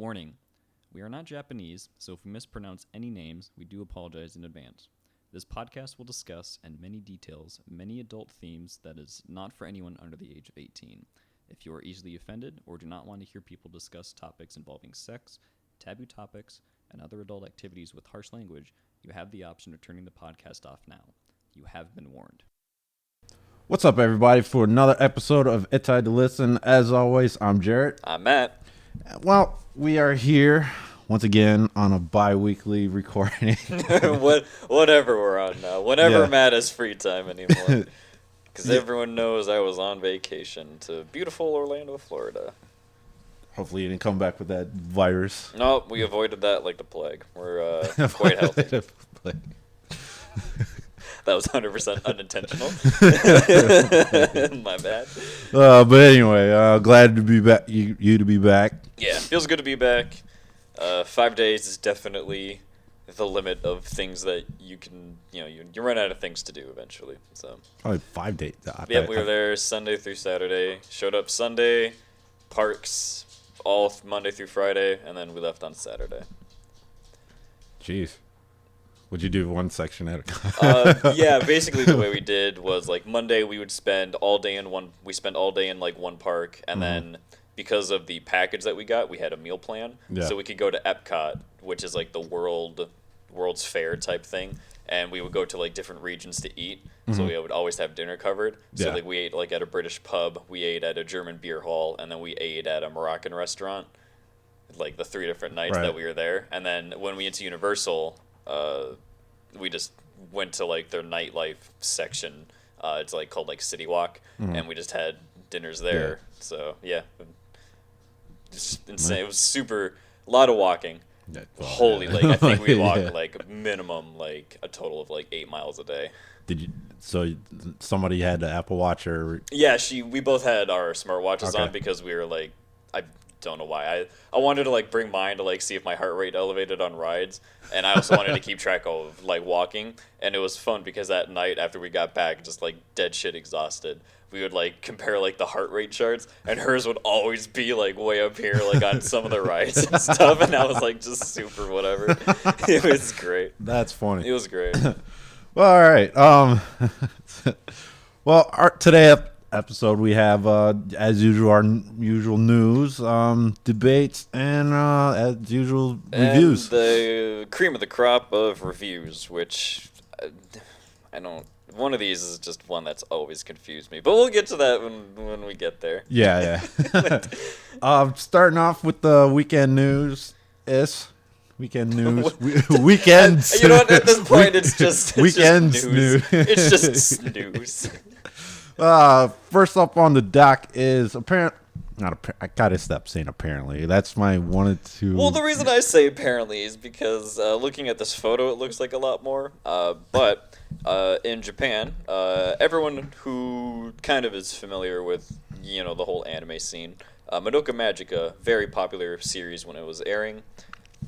Warning, we are not Japanese, so if we mispronounce any names, we do apologize in advance. This podcast will discuss, in many details, many adult themes that is not for anyone under the age of 18. If you are easily offended or do not want to hear people discuss topics involving sex, taboo topics, and other adult activities with harsh language, you have the option of turning the podcast off now. You have been warned. What's up, everybody, for another episode of Hentai to Listen. As always, I'm Jarrett. I'm Matt. Well, we are here once again on a bi-weekly recording. Whatever we're on now. Whenever Yeah. Matt has free time anymore. Because everyone knows I was on vacation to beautiful Orlando, Florida. Hopefully you didn't come back with that virus. No, we avoided that like the plague. We're quite healthy. That was 100% unintentional. My bad. But anyway, glad to be back. You to be back. Yeah, feels good to be back. 5 days is definitely the limit of things that you can, you run out of things to do eventually. So Probably 5 days. yeah, we were there Sunday through Saturday. Showed up Sunday, parks all Monday through Friday, and then we left on Saturday. Jeez. Would you do one section at a time? Yeah, basically the way we did was like Monday we would spend all day in one. We spent all day in like one park, and then because of the package that we got, we had a meal plan, so we could go to Epcot, which is like the World's Fair type thing, and we would go to like different regions to eat. So we would always have dinner covered. So like we ate like at a British pub, we ate at a German beer hall, and then we ate at a Moroccan restaurant. Like the 3 different nights that we were there, and then when we went to Universal. We just went to like their nightlife section. It's like called like City Walk, and we just had dinners there. Yeah. So yeah, just insane. It was super, a lot of walking. Yeah, Holy, like I think we walked like minimum like a total of like 8 miles a day. Did you? So somebody had the Apple Watch or? Yeah, we both had our smartwatches on because we were like, I don't know why. I wanted to like bring mine to like see if my heart rate elevated on rides, and I also wanted to keep track of like walking, and it was fun because that night after we got back, just like dead shit exhausted, we would like compare like the heart rate charts, and hers would always be like way up here like on some of the rides and stuff, and I was like just super whatever. It was great. That's funny. It was great. Well, all right. Well, today episode we have as usual our usual news, debates, and as usual reviews. And the cream of the crop of reviews, which I don't. One of these is just one that's always confused me, but we'll get to that when we get there. Yeah. Starting off with the weekend news. Weekend news. Weekends. You know what? At this point, it's just weekends news. It's just snooze. First up on the dock is I gotta stop saying apparently. That's my wanted to. Well, the reason I say apparently is because looking at this photo, it looks like a lot more. But in Japan, everyone who kind of is familiar with the whole anime scene, Madoka Magica, very popular series when it was airing.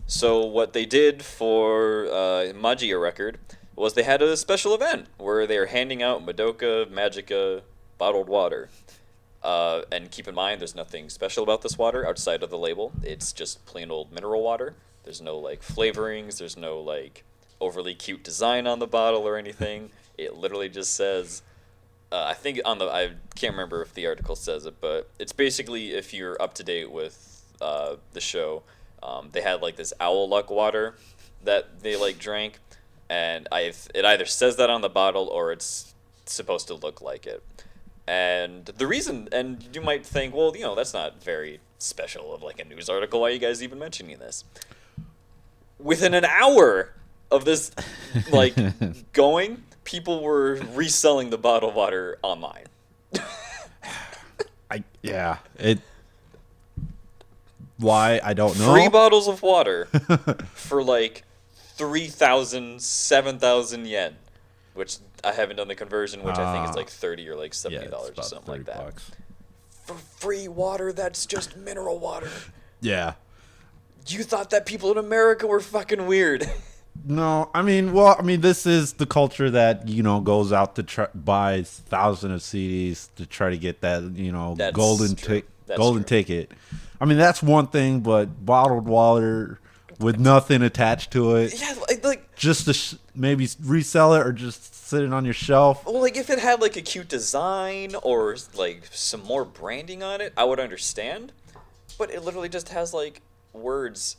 So what they did for Magia Record was they had a special event where they were handing out Madoka Magica bottled water. And keep in mind, there's nothing special about this water outside of the label. It's just plain old mineral water. There's no like flavorings. There's no like overly cute design on the bottle or anything. It literally just says, I think I can't remember if the article says it, but it's basically if you're up to date with the show. They had like this owl luck water that they like drank, and it either says that on the bottle or it's supposed to look like it. And the reason, and you might think, well, that's not very special of like a news article. Why are you guys even mentioning this? Within an hour of this like going, people were reselling the bottled water online. Why? I don't know. 3 bottles of water for like 3,000, 7,000 yen, which I haven't done the conversion, which I think is like $30 or like $70 or something like that. $30. For free water, that's just mineral water. Yeah. You thought that people in America were fucking weird. No, this is the culture that goes out to buy thousands of CDs to try to get that That's golden true. That's golden true. ticket. I mean, that's one thing, but bottled water with nothing attached to it, Yeah, like just to maybe resell it or just sit it on your shelf. well, like if it had like a cute design or like some more branding on it, I would understand. But it literally just has like words,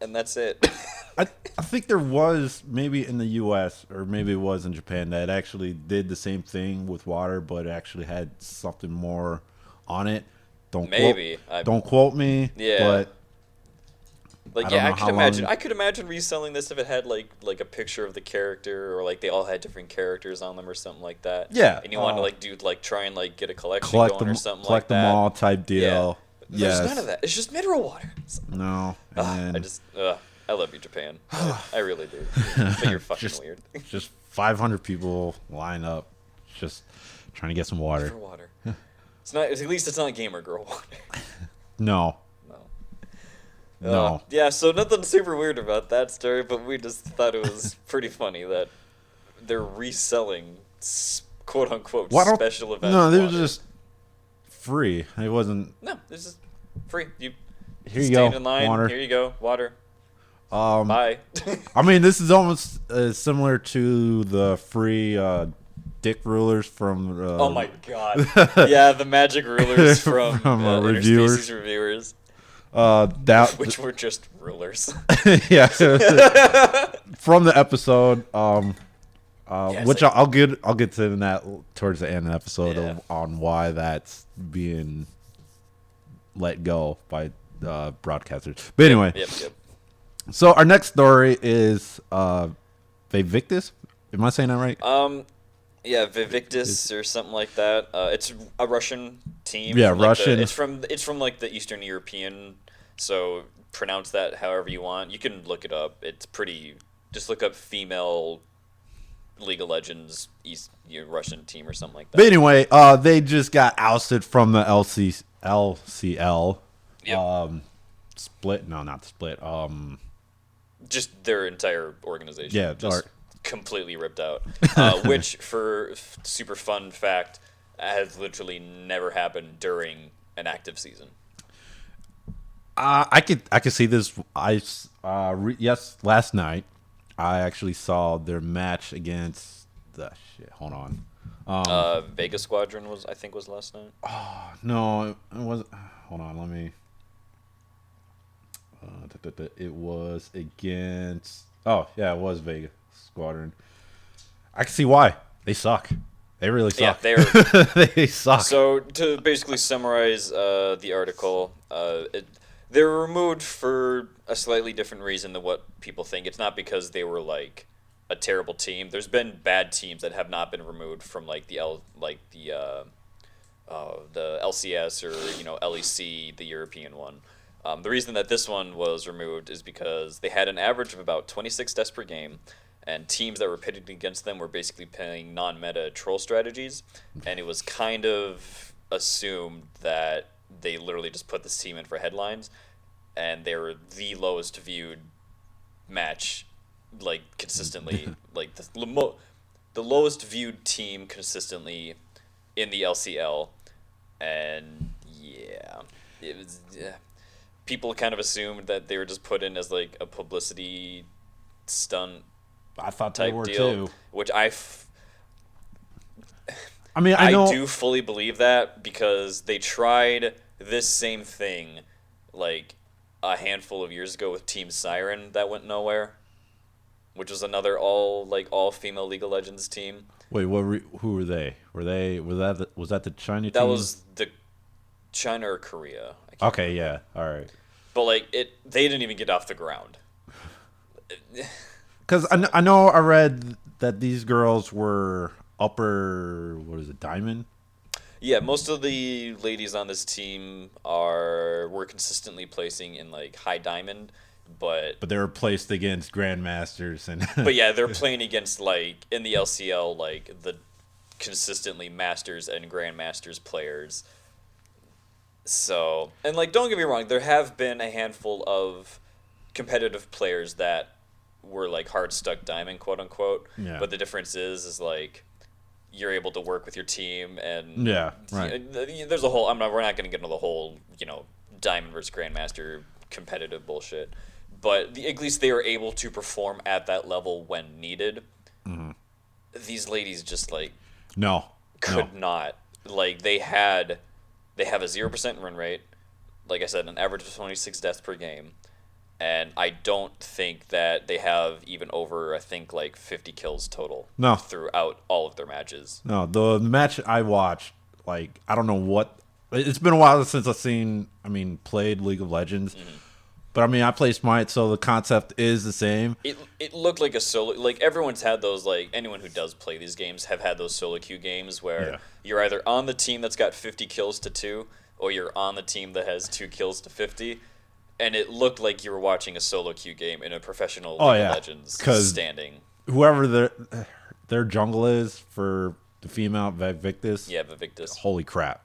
and that's it. I think there was maybe in the U.S. or maybe it was in Japan that actually did the same thing with water, but it actually had something more on it. Maybe. Don't quote me. Yeah. But Like I don't yeah, I know could how imagine. long- I could imagine reselling this if it had like a picture of the character, or like they all had different characters on them or something like that. Yeah, And you want to like do like try and like get a collection collect going them, or something collect like them that. all type deal. There's Yes. none of that. It's just mineral water. No. And I love you, Japan. I really do. But you're fucking Just- weird. just 500 people line up, just trying to get some water. For water. It's not. At least it's not gamer girl water. No. No. No. Yeah. So nothing super weird about that story, but we just thought it was pretty funny that they're reselling quote unquote Why don't- special event. No, they was water. just free. It wasn't. No, it's just free. You Here you stand go. in line. Water. Here you go. Water. Um, Bye. I mean, this is almost similar to the free dick rulers from. Oh my god. Yeah, the magic rulers from, reviewers. Interspecies reviewers, That which were just rulers. yeah, from the episode. it's Which like- I'll get to that towards the end of the episode Yeah. on why that's being let go by broadcasters. But anyway, Yep. so our next story is Vivictus. Am I saying that right? Yeah, Vivictus or something like that. It's a Russian team. Yeah, from, like, Russian. It's from like the Eastern European. So pronounce that however you want. You can look it up. It's pretty. Just look up female League of Legends Russian team or something like that. But anyway, they just got ousted from the LCL. Yep. Split? No, not split. Just their entire organization. Yeah, just completely ripped out. Which, for super fun fact, has literally never happened during an active season. I could see this. Yes, last night I actually saw their match against the shit. Hold on. Vega Squadron was last night. No, it was. Hold on, let me. It was against. Oh yeah, it was Vega Squadron. I can see why they suck. They really suck. Yeah, they're they suck. So to basically summarize the article, they were removed for a slightly different reason than what people think. It's not because they were like a terrible team. There's been bad teams that have not been removed from like the LCS or LEC, the European one. The reason that this one was removed is because they had an average of about 26 deaths per game, and teams that were pitted against them were basically playing non-meta troll strategies, and it was kind of assumed that they literally just put this team in for headlines, and they were the lowest viewed match, like consistently, like the lowest viewed team consistently in the LCL, and yeah, it was. People kind of assumed that they were just put in as like a publicity stunt I thought they type were deal, too. which I mean, I know. do fully believe that because they tried this same thing like a handful of years ago with Team Siren that went nowhere, which was another all female League of Legends team. Wait, who were they? Was that the China team? That was the China or Korea. I can't Okay, yeah, all right. But like they didn't even get off the ground. Because I know I read that these girls were upper, what is it, diamond? Yeah, most of the ladies on this team were consistently placing in like high diamond, but But they were placed against grandmasters and. but yeah, they're playing against like in the LCL like the consistently masters and grandmasters players. So, and like don't get me wrong, there have been a handful of competitive players that were like hard stuck diamond, quote unquote. Yeah. But the difference is like you're able to work with your team, and Yeah, right. there's a whole. We're not going to get into the whole, Diamond versus Grandmaster competitive bullshit, but at least they were able to perform at that level when needed. Mm-hmm. These ladies just could not, they have a 0% win rate, like I said, an average of 26 deaths per game. And I don't think that they have even over, 50 kills total. No. Throughout all of their matches. No, the match I watched, I don't know what. It's been a while since played League of Legends. Mm-hmm. But, I play Smite, so the concept is the same. It looked like a solo. Everyone's had those, anyone who does play these games have had those solo queue games where you're either on the team that's got 50 kills to 2, or you're on the team that has 2 kills to 50. And it looked like you were watching a solo queue game in a professional League of Legends standing. Whoever their jungle is for the female Victus. Yeah, Victus. Holy crap.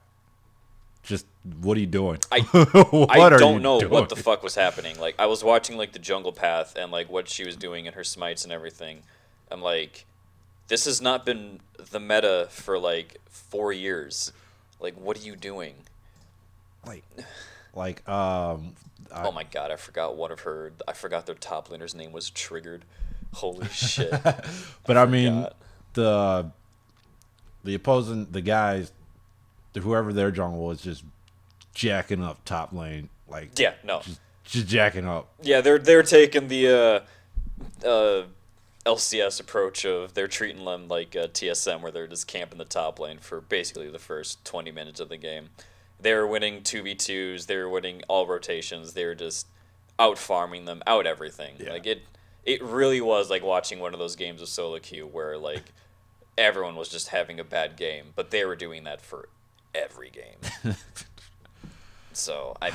Just, what are you doing? I don't know what the fuck was happening. I was watching, the jungle path and, what she was doing in her smites and everything. I'm like, this has not been the meta for, 4 years. What are you doing? Oh my god, I forgot their top laner's name was Triggered. Holy shit. But the opposing, the guys, whoever their jungle was, just jacking up top lane. Just jacking up. Yeah, they're taking the LCS approach of they're treating them like TSM, where they're just camping the top lane for basically the first 20 minutes of the game. They were winning 2v2s. They were winning all rotations. They were just out farming them, out everything. Yeah. It really was like watching one of those games of solo queue where everyone was just having a bad game, but they were doing that for every game. So and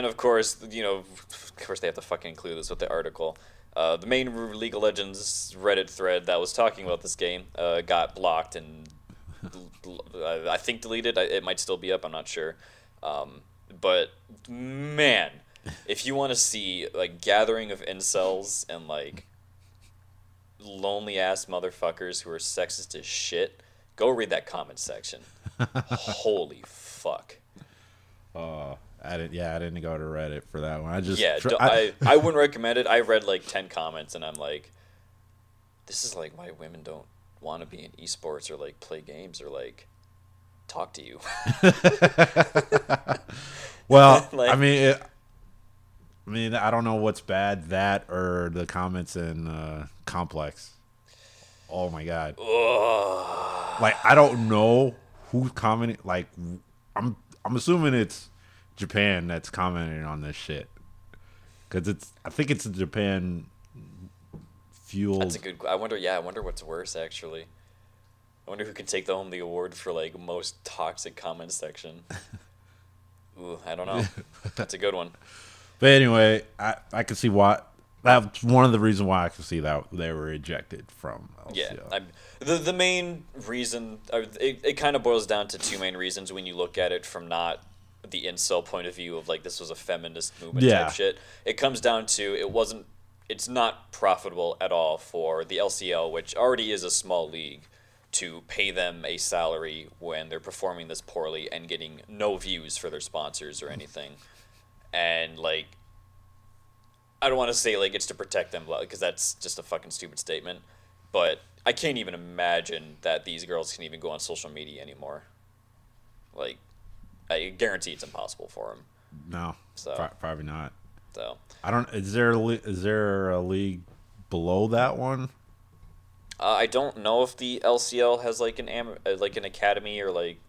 of course they have to fucking include this with the article. The main League of Legends Reddit thread that was talking about this game got blocked and I think deleted. It might still be up. I'm not sure. But man, if you want to see gathering of incels and lonely ass motherfuckers who are sexist as shit, go read that comment section. Holy fuck. I didn't go to Reddit for that one. I wouldn't recommend it. I read 10 comments and I'm like, this is why women don't want to be in esports or play games or talk to you. Well, I don't know what's bad, that or the comments in Complex. Oh my god. I don't know who's commenting. I'm assuming it's Japan that's commenting on this shit, because I think it's a Japan fueled. That's a good. I wonder what's worse actually. I wonder who can take home the award for most toxic comment section. Ooh, I don't know. That's a good one. But anyway, I can see why. That's one of the reasons why I can see that they were ejected from LCL. Yeah, the main reason, it kind of boils down to two main reasons when you look at it from not the incel point of view of this was a feminist movement type shit. It comes down to it's not profitable at all for the LCL, which already is a small league, to pay them a salary when they're performing this poorly and getting no views for their sponsors or anything. And I don't want to say it's to protect them, because that's just a fucking stupid statement, but I can't even imagine that these girls can even go on social media anymore. I guarantee it's impossible for them. No, so probably not. So I don't. Is there a league below that one? I don't know if the LCL has an academy or league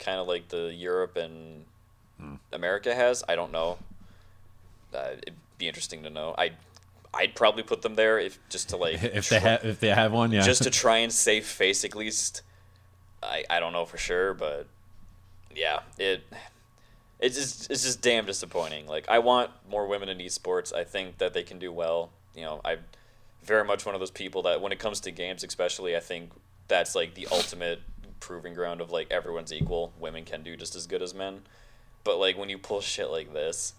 kind of the Europe and America has. I don't know. It'd be interesting to know. I'd probably put them there if they have one, yeah. Just to try and save face at least. I don't know for sure, but yeah, it's just damn disappointing. I want more women in esports. I think that they can do well. I'm very much one of those people that when it comes to games especially, I think that's the ultimate proving ground of everyone's equal. Women can do just as good as men. But when you pull shit like this,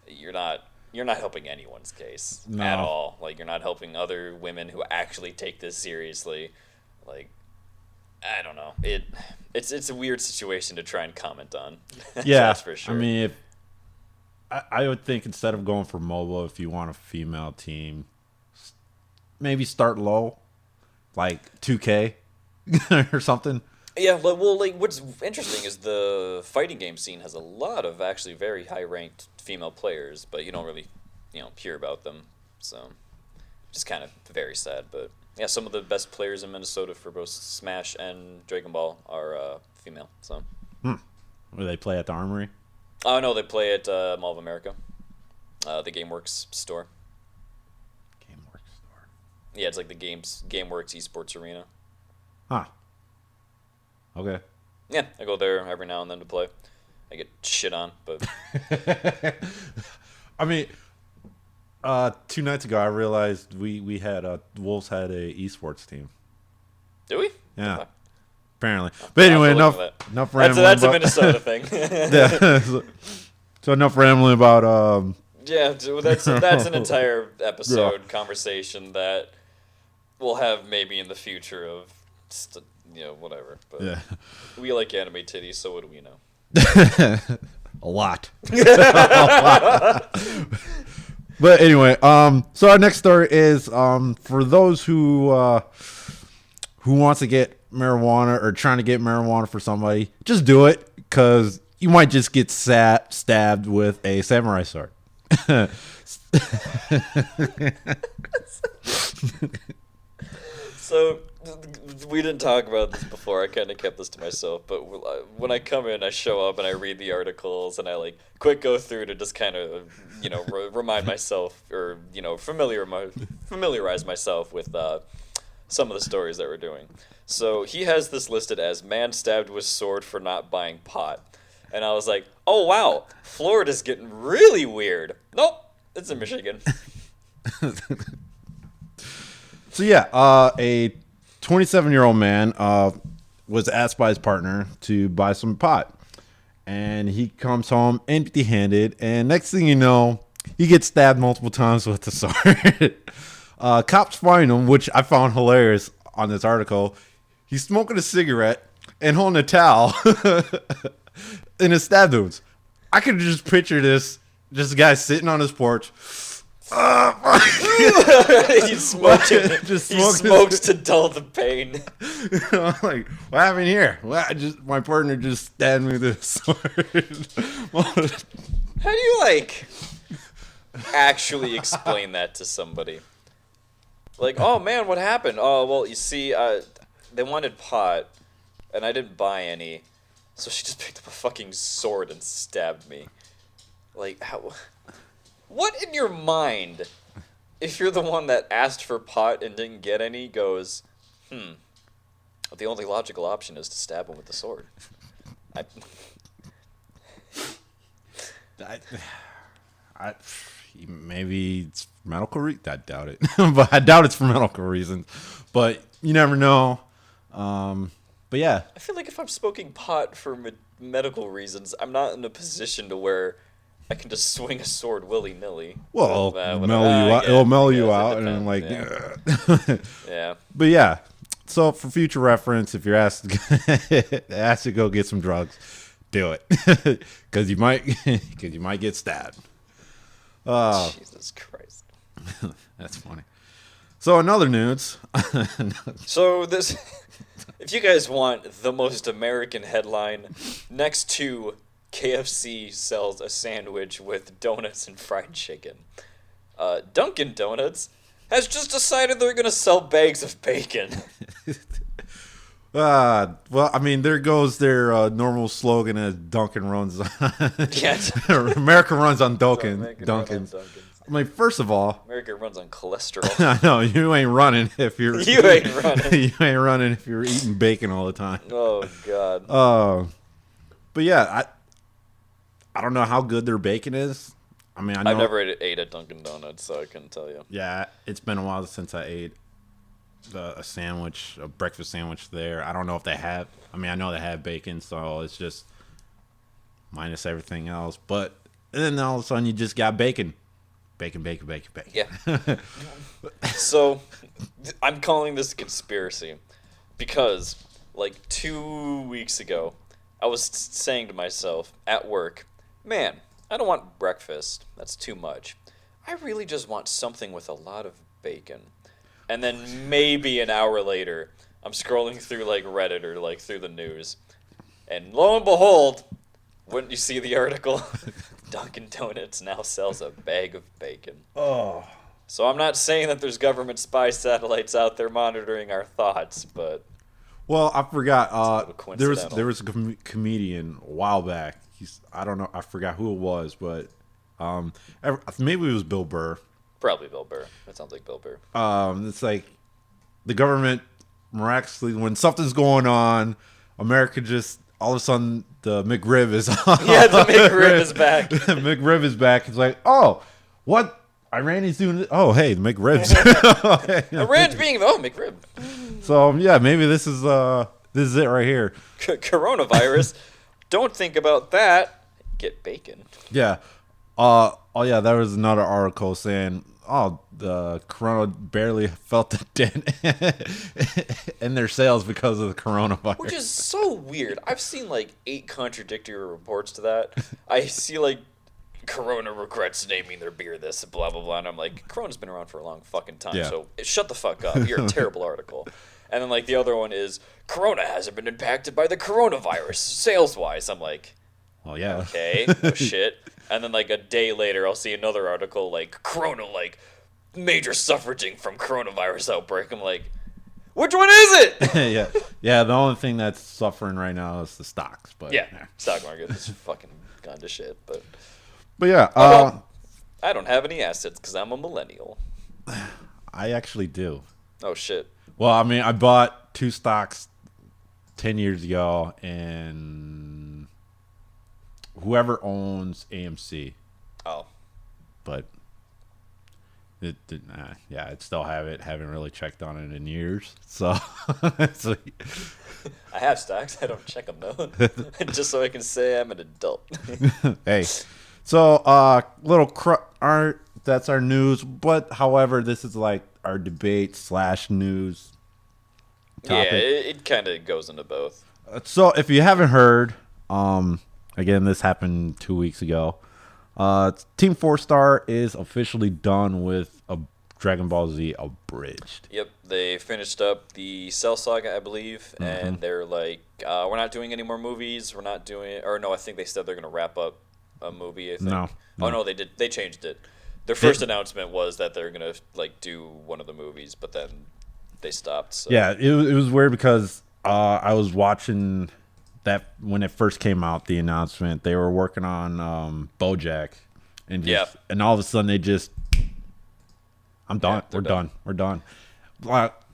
you're not helping anyone's case at all. You're not helping other women who actually take this seriously Like, I don't know. It's a weird situation to try and comment on. Yeah, That's for sure. I mean, if I would think instead of going for mobile, if you want a female team, maybe start low, like 2K or something. Yeah, well, like what's interesting is the fighting game scene has a lot of actually very high ranked female players, but you don't really, hear about them. So, just kind of very sad. But yeah, some of the best players in Minnesota for both Smash and Dragon Ball are female. So. Where they play at the Armory. Oh no, they play at Mall of America, the GameWorks store. GameWorks store. Yeah, it's like the GameWorks esports arena. Huh. Okay. Yeah, I go there every now and then to play. I get shit on, but I mean, 2 nights ago I realized we had Wolves had a esports team. do we? Yeah. Okay. Apparently. But anyway, enough rambling. That's a about, Minnesota thing. yeah. So enough rambling about Yeah, that's an entire episode conversation that we'll have maybe in the future of whatever. But yeah. we like anime titties, so what do we know? A lot. But anyway, so our next story is for those who wants to get marijuana or trying to get marijuana for somebody, just do it, because you might just get stabbed with a samurai sword. So we didn't talk about this before. I kind of kept this to myself, but when I come in, I show up and I read the articles and I quick go through to just kind of remind myself or familiarize myself with some of the stories that we're doing. So he has this listed as man stabbed with sword for not buying pot, and I was like, oh wow, Florida's getting really weird. Nope, it's in Michigan. So yeah, a 27-year-old man was asked by his partner to buy some pot, and he comes home empty-handed, and next thing you know, he gets stabbed multiple times with the sword. Cops find him, which I found hilarious on this article. He's smoking a cigarette and holding a towel in his stab wounds. I could just picture this guy sitting on his porch. He's smoking. He smokes to dull the pain. I'm like, what happened here? Well, my partner just stabbed me with a sword. How do you actually explain that to somebody? Like, oh man, what happened? Oh well, you see, they wanted pot, and I didn't buy any, so she just picked up a fucking sword and stabbed me. Like, how? What in your mind, if you're the one that asked for pot and didn't get any, goes, the only logical option is to stab him with the sword. Maybe it's for medical reasons. I doubt it. But I doubt it's for medical reasons. But you never know. But yeah. I feel like if I'm smoking pot for medical reasons, I'm not in a position to where I can just swing a sword willy-nilly. Well, it'll mellow you out, and yeah. But yeah, so for future reference, if you're asked to go get some drugs, do it, because you might get stabbed. Jesus Christ. That's funny. So another news. So this, if you guys want the most American headline, next to KFC sells a sandwich with donuts and fried chicken. Dunkin' Donuts has just decided they're going to sell bags of bacon. Well, I mean, there goes their normal slogan as Dunkin' runs on. America runs on Dunkin's. I mean, first of all, America runs on cholesterol. I know you ain't running if you're you ain't running if you're eating bacon all the time. Oh God. But yeah, I don't know how good their bacon is. I mean, I've never ate at Dunkin' Donuts, so I couldn't tell you. Yeah, it's been a while since I ate a breakfast sandwich there. I don't know if they have. I mean, I know they have bacon, so it's just minus everything else. But then all of a sudden, you just got bacon. Bacon. Yeah. So, I'm calling this a conspiracy because like 2 weeks ago, I was saying to myself at work, man, I don't want breakfast. That's too much. I really just want something with a lot of bacon. And then maybe an hour later, I'm scrolling through like Reddit or like through the news. And lo and behold, wouldn't you see the article? Dunkin' Donuts now sells a bag of bacon. Oh. So I'm not saying that there's government spy satellites out there monitoring our thoughts, but... Well, I forgot. There was coincidental. a comedian a while back. I don't know. I forgot who it was, but maybe it was Bill Burr. Probably Bill Burr. That sounds like Bill Burr. It's like the government miraculously, when something's going on, America just all of a sudden the McRib is on. Yeah, the McRib is back. The McRib is back. It's like, oh, what? Iranians doing this? Oh, hey, the McRibs. Iran's being McRib. So yeah, maybe this is it right here. Coronavirus. Don't think about that. Get bacon. Yeah. Oh yeah, there was another article saying, oh, the corona barely felt the dent in their sales because of the coronavirus. Which is so weird. I've seen like 8 contradictory reports to that. I see like Corona regrets naming their beer this, blah blah blah, and I'm like, Corona's been around for a long fucking time, Yeah. so shut the fuck up. You're a terrible article. And then like the other one is Corona hasn't been impacted by the coronavirus sales wise. I'm like, Oh yeah. okay, no shit. And then like a day later, I'll see another article like Corona like major suffraging from coronavirus outbreak. I'm like, which one is it? yeah. The only thing that's suffering right now is the stocks, but Yeah, stock market is fucking gone to shit. But yeah. I don't have any assets because I'm a millennial. I actually do. Oh shit. Well, I mean, I bought 2 stocks 10 years ago, and whoever owns AMC, Oh. but I still have it. Haven't really checked on it in years, so. So I have stocks. I don't check them though, just so I can say I'm an adult. hey, so that's our news. But however, this is like our debate / news topic. Yeah, it kind of goes into both. So if you haven't heard, again, this happened 2 weeks ago. Team 4-Star is officially done with a Dragon Ball Z Abridged. Yep, they finished up the Cell Saga, I believe, and they're like, we're not doing any more movies. We're not doing, or no, I think they said they're gonna wrap up a movie. I think. No. Oh no, they did. They changed it. Their first announcement was that they're gonna like do one of the movies, but then they stopped. So. Yeah, it was weird because I was watching that when it first came out, the announcement. They were working on BoJack, and and all of a sudden they just, I'm done. Yeah, We're done.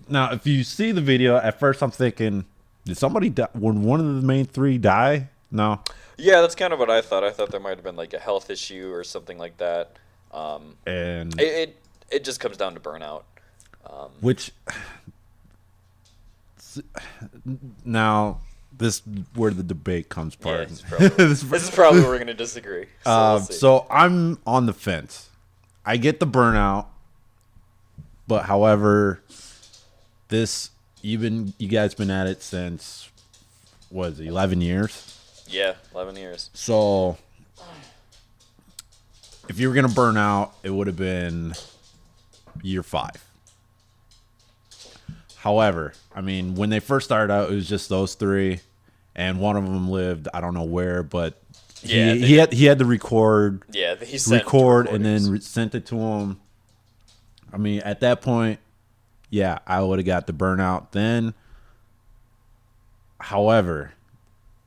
Now, if you see the video, at first I'm thinking, did somebody die? Would one of the main 3 die? No. Yeah, that's kind of what I thought. I thought there might have been like a health issue or something like that. And It just comes down to burnout. which now this where the debate comes Yeah, part. this is probably where we're going to disagree. So, we'll see. So I'm on the fence. I get the burnout, but however, you guys been at it since what is it, 11 years? Yeah, 11 years. So if you were gonna burn out, it would have been year 5. However, I mean, when they first started out, it was just those 3, and one of them lived, I don't know where, but he had to record. Yeah, he sent record and then sent it to him. I mean, at that point, yeah, I would have got the burnout then. However,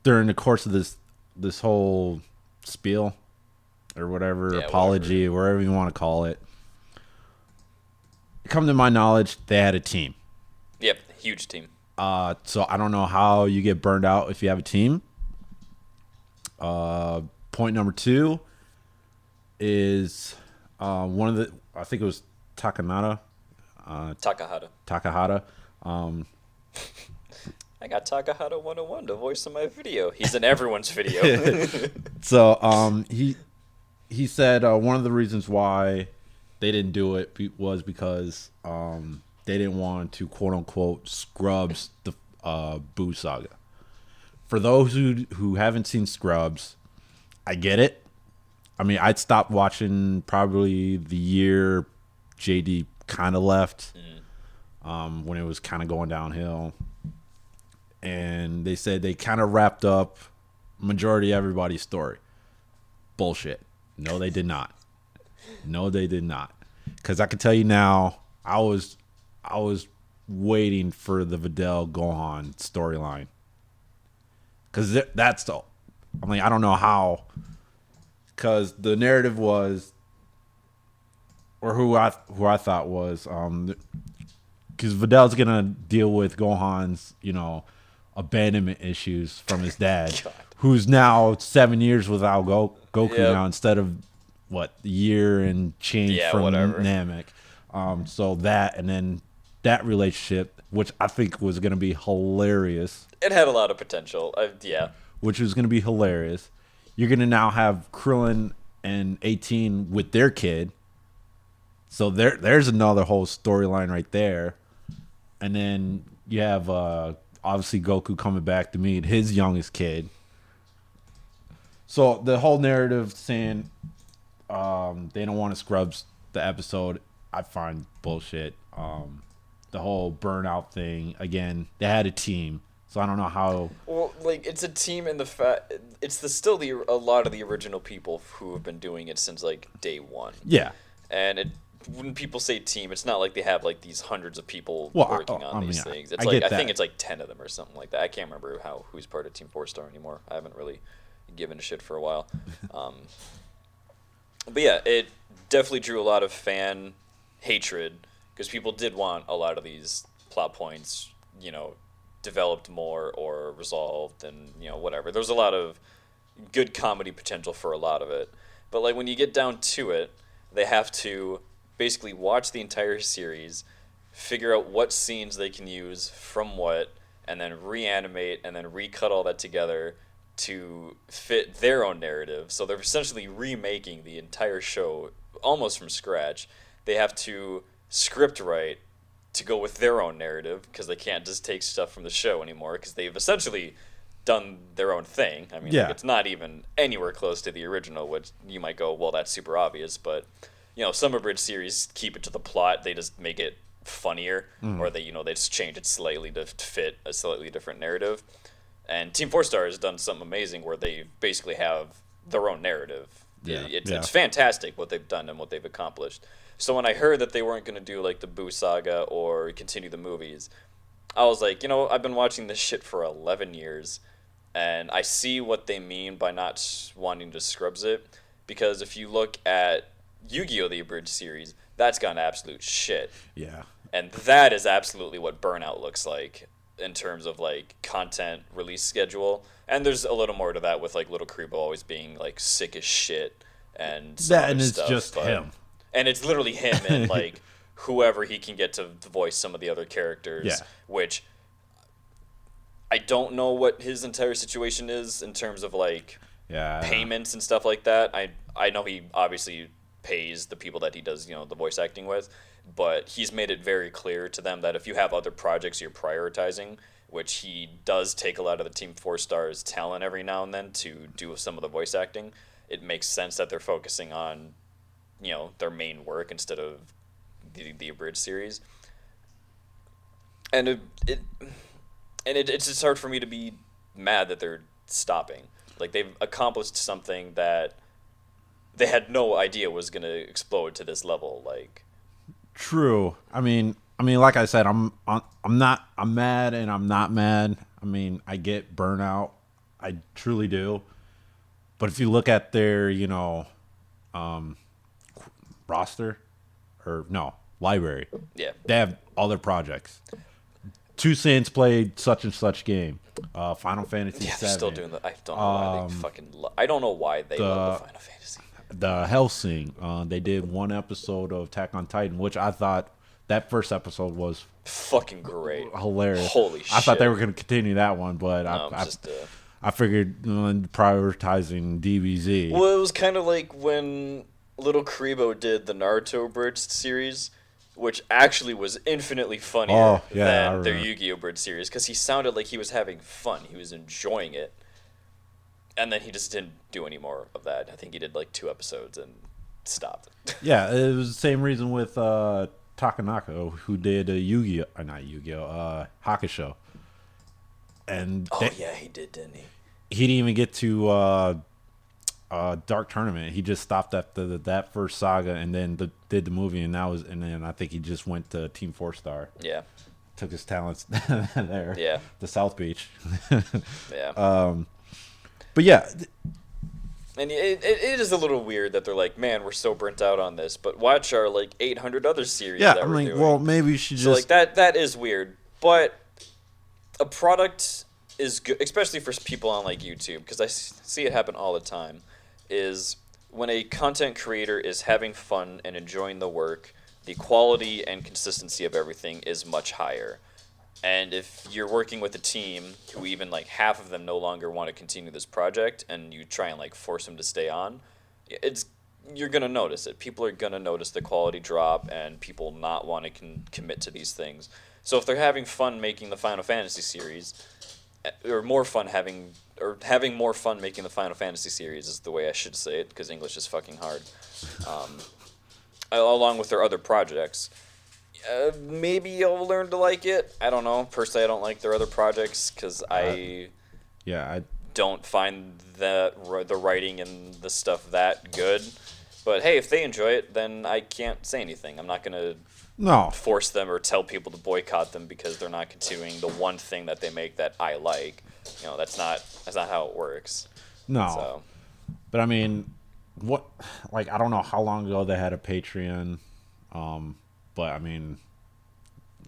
during the course of this whole spiel or whatever, apology, wherever you want to call it, come to my knowledge, they had a team. Yep, huge team. So I don't know how you get burned out if you have a team. Point number 2 is one of the, I think it was Takahata. I got Takahata 101 to voice in my video. He's in everyone's video. So he said one of the reasons why they didn't do it was because they didn't want to quote unquote scrub Boo Saga. For those who haven't seen Scrubs, I get it. I mean, I'd stopped watching probably the year JD kind of left, when it was kind of going downhill. And they said they kind of wrapped up majority of everybody's story. Bullshit. No, they did not. No, they did not. Because I can tell you now, I was waiting for the Videl Gohan storyline. Because that's the... I mean, I don't know how... Because the narrative was... Or who I thought was... Because Videl's going to deal with Gohan's, abandonment issues from his dad. Who's now 7 years without Goku now instead of, a year and change from whatever. Namek. So that, and then that relationship, which I think was going to be hilarious. It had a lot of potential. Which was going to be hilarious. You're going to now have Krillin and 18 with their kid. So there's another whole storyline right there. And then you have, obviously, Goku coming back to meet his youngest kid. So the whole narrative saying they don't want to Scrubs the episode, I find bullshit. The whole burnout thing, again, they had a team, so I don't know how. Well, it's a team in the fact it's still a lot of the original people who have been doing it since day one. Yeah, and when people say team, it's not like they have these hundreds of people working on these things. It's I think it's 10 of them or something like that. I can't remember who's part of Team 4-Star anymore. I haven't really given a shit for a while. But yeah, it definitely drew a lot of fan hatred because people did want a lot of these plot points, developed more or resolved, and whatever. There's a lot of good comedy potential for a lot of it, but when you get down to it, they have to basically watch the entire series, figure out what scenes they can use from what, and then reanimate and then recut all that together to fit their own narrative. So they're essentially remaking the entire show almost from scratch. They have to script write to go with their own narrative because they can't just take stuff from the show anymore because they've essentially done their own thing. I mean, it's not even anywhere close to the original, which you might go, well, that's super obvious, but some abridged series keep it to the plot. They just make it funnier, or they just change it slightly to fit a slightly different narrative. And Team 4-Star has done something amazing where they basically have their own narrative. It's fantastic what they've done and what they've accomplished. So when I heard that they weren't going to do the Boo Saga or continue the movies, I was like, I've been watching this shit for 11 years, and I see what they mean by not wanting to Scrubs it, because if you look at Yu-Gi-Oh! The abridged series, that's gone to absolute shit. Yeah. And that is absolutely what Burnout looks like in terms of content release schedule. And there's a little more to that with Little Kribo always being sick as shit and that, and it's stuff, just him. And it's literally him and whoever he can get to voice some of the other characters, which I don't know what his entire situation is in terms of payments and stuff like that. I know he obviously pays the people that he does, the voice acting with, but he's made it very clear to them that if you have other projects you're prioritizing, which he does take a lot of the Team 4-Star's talent every now and then to do some of the voice acting, it makes sense that they're focusing on, their main work instead of the abridged series. And it's just hard for me to be mad that they're stopping. They've accomplished something that they had no idea was going to explode to this level. True. I mean, like I said, I'm mad and I'm not mad. I mean, I get burnout. I truly do. But if you look at their, roster or no, library. Yeah. They have other projects. Two Saints played such and such game. Final Fantasy VII. They're still doing that. I don't know why they fucking I don't know why they love the Final Fantasy. The Hellsing. They did one episode of Attack on Titan, which I thought that first episode was fucking great. Hilarious. Holy shit. I thought they were going to continue that one, but I figured prioritizing DBZ. Well, it was kind of like when Little Kribo did the Naruto abridged series, which actually was infinitely funnier than their remember. Yu-Gi-Oh! Bridge series, because he sounded like he was having fun. He was enjoying it. And then he just didn't do any more of that. I think he did like 2 episodes and stopped. Yeah, it was the same reason with Takanaka, who did a Hakusho. And Yeah, he did, didn't he? he didn't even get to Dark Tournament. He just stopped after that first saga, and then did the movie, and then I think he just went to Team 4-Star. Yeah. Took his talents there. Yeah. To South Beach. Yeah. But yeah. And it is a little weird that they're like, man, we're so burnt out on this, but watch our like 800 other series that we're doing. Well, maybe you should So just... like that is weird, but a product is good, especially for people on like YouTube, because I see it happen all the time, is when a content creator is having fun and enjoying the work, the quality and consistency of everything is much higher. And if you're working with a team who even like half of them no longer want to continue this project, and you try and like force them to stay on, you're gonna notice it. People are gonna notice the quality drop, and people not want to commit to these things. So if they're having fun making the Final Fantasy series, or having more fun making the Final Fantasy series is the way I should say it, because English is fucking hard. Along with their other projects. Maybe you'll learn to like it. I don't know. Personally, I don't like their other projects because I don't find the writing and the stuff that good. But hey, if they enjoy it, then I can't say anything. I'm not gonna force them or tell people to boycott them because they're not continuing the one thing that they make that I like. You know, that's not how it works. No. So. But I mean, I don't know how long ago they had a Patreon. But I mean,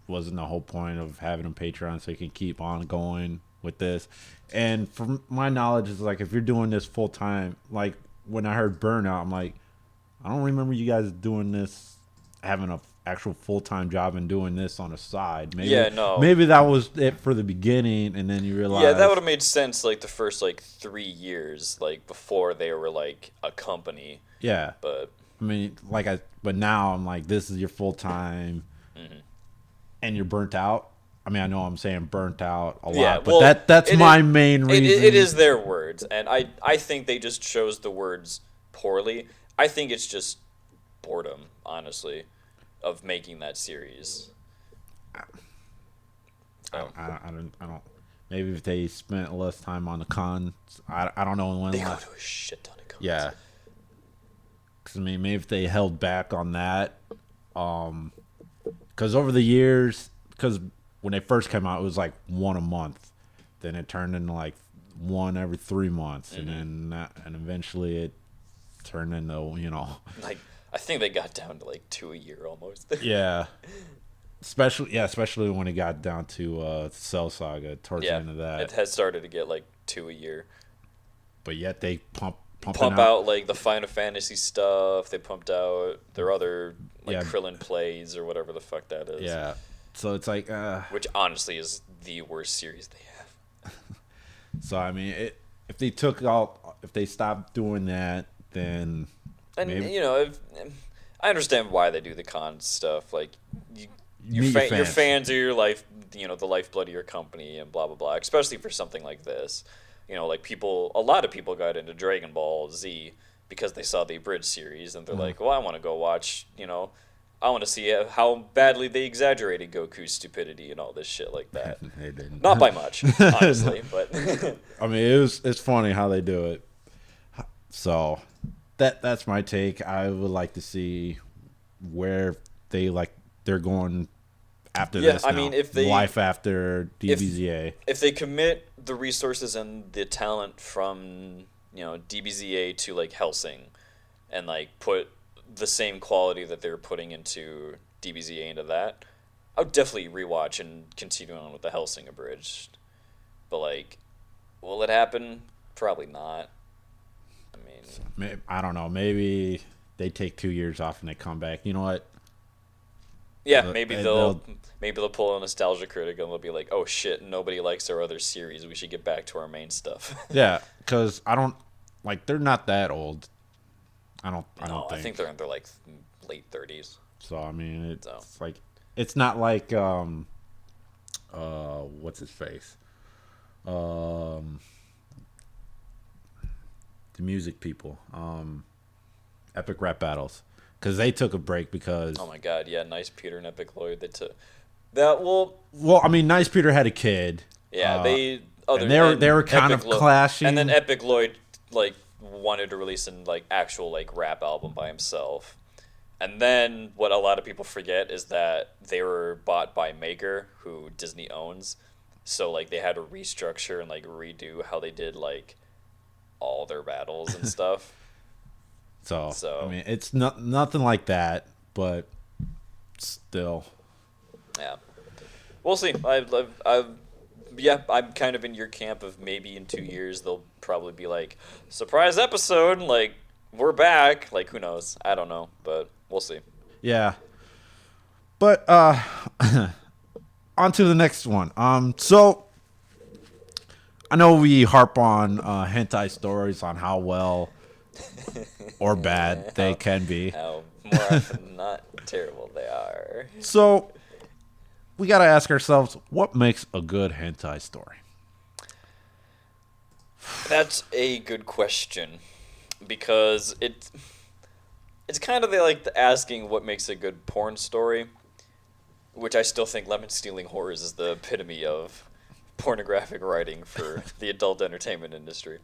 wasn't the whole point of having a Patreon so you can keep on going with this? And from my knowledge, it's like if you're doing this full time, like when I heard Burnout, I'm like, I don't remember you guys doing this, having a actual full time job and doing this on the side. Maybe that was it for the beginning, and then you realize. Yeah, that would have made sense. Like the first 3 years, like before they were like a company. Yeah, but. I mean, but now I'm like, this is your full time, and you're burnt out. I mean, I know I'm saying burnt out a lot, but that's my main reason. It is their words, and I think they just chose the words poorly. I think it's just boredom, honestly, of making that series. I don't. Maybe if they spent less time on the cons, I don't know when. They go to a shit ton of cons. Yeah. I mean, maybe if they held back on that, because over the years, because when they first came out, it was like one a month, then it turned into like one every 3 months, and eventually it turned into like I think they got down to like 2 a year almost. Yeah, especially when it got down to Cell Saga towards the end of that. It has started to get like 2 a year, but yet they pump out like the Final Fantasy stuff. They pumped out their other Krillin plays or whatever the fuck that is. Yeah. So it's like which honestly is the worst series they have. So I mean, if they stopped doing that, then maybe. I understand why they do the con stuff. Like your fans are your life, the lifeblood of your company and blah blah blah. Especially for something like this. Like a lot of people got into Dragon Ball Z because they saw the Abridged series, and they're like, well, I want to go watch, I want to see how badly they exaggerated Goku's stupidity and all this shit like that. They didn't. Not by much, honestly, but. I mean, it's funny how they do it. So that's my take. I would like to see where they're going after this. I mean, if they life after DBZA, if they commit the resources and the talent from DBZA to like Hellsing, and like put the same quality that they're putting into DBZA into that, I would definitely rewatch and continue on with the Hellsing Abridged. But like, will it happen? Probably not. I mean, I don't know. Maybe they take 2 years off and they come back. You know what? Yeah, maybe they'll pull a nostalgia critic and they'll be like, "Oh shit, nobody likes our other series. We should get back to our main stuff." Yeah, because they're not that old. I don't think. I think they're in their like late 30s. So I mean, it's So. like it's not like what's his face, the music people, Epic Rap Battles, because they took a break because. Oh my God! Yeah, Nice Peter and Epic Lloyd. They took that. Well, I mean, Nice Peter had a kid. Yeah, and they were kind of clashing. And then Epic Lloyd like wanted to release an like actual like rap album by himself. And then what a lot of people forget is that they were bought by Maker, who Disney owns. So like they had to restructure and like redo how they did like all their battles and stuff. So I mean, it's nothing like that, but still. Yeah, we'll see. I'm kind of in your camp of maybe in 2 years they'll probably be like, surprise episode, like we're back. Like who knows? I don't know, but we'll see. Yeah. But on to the next one. So I know we harp on hentai stories on how well or bad they can be. How more often than not terrible they are. So we got to ask ourselves, what makes a good hentai story? That's a good question, because it's kind of like asking what makes a good porn story, which I still think Lemon Stealing Horrors is the epitome of pornographic writing for the adult entertainment industry.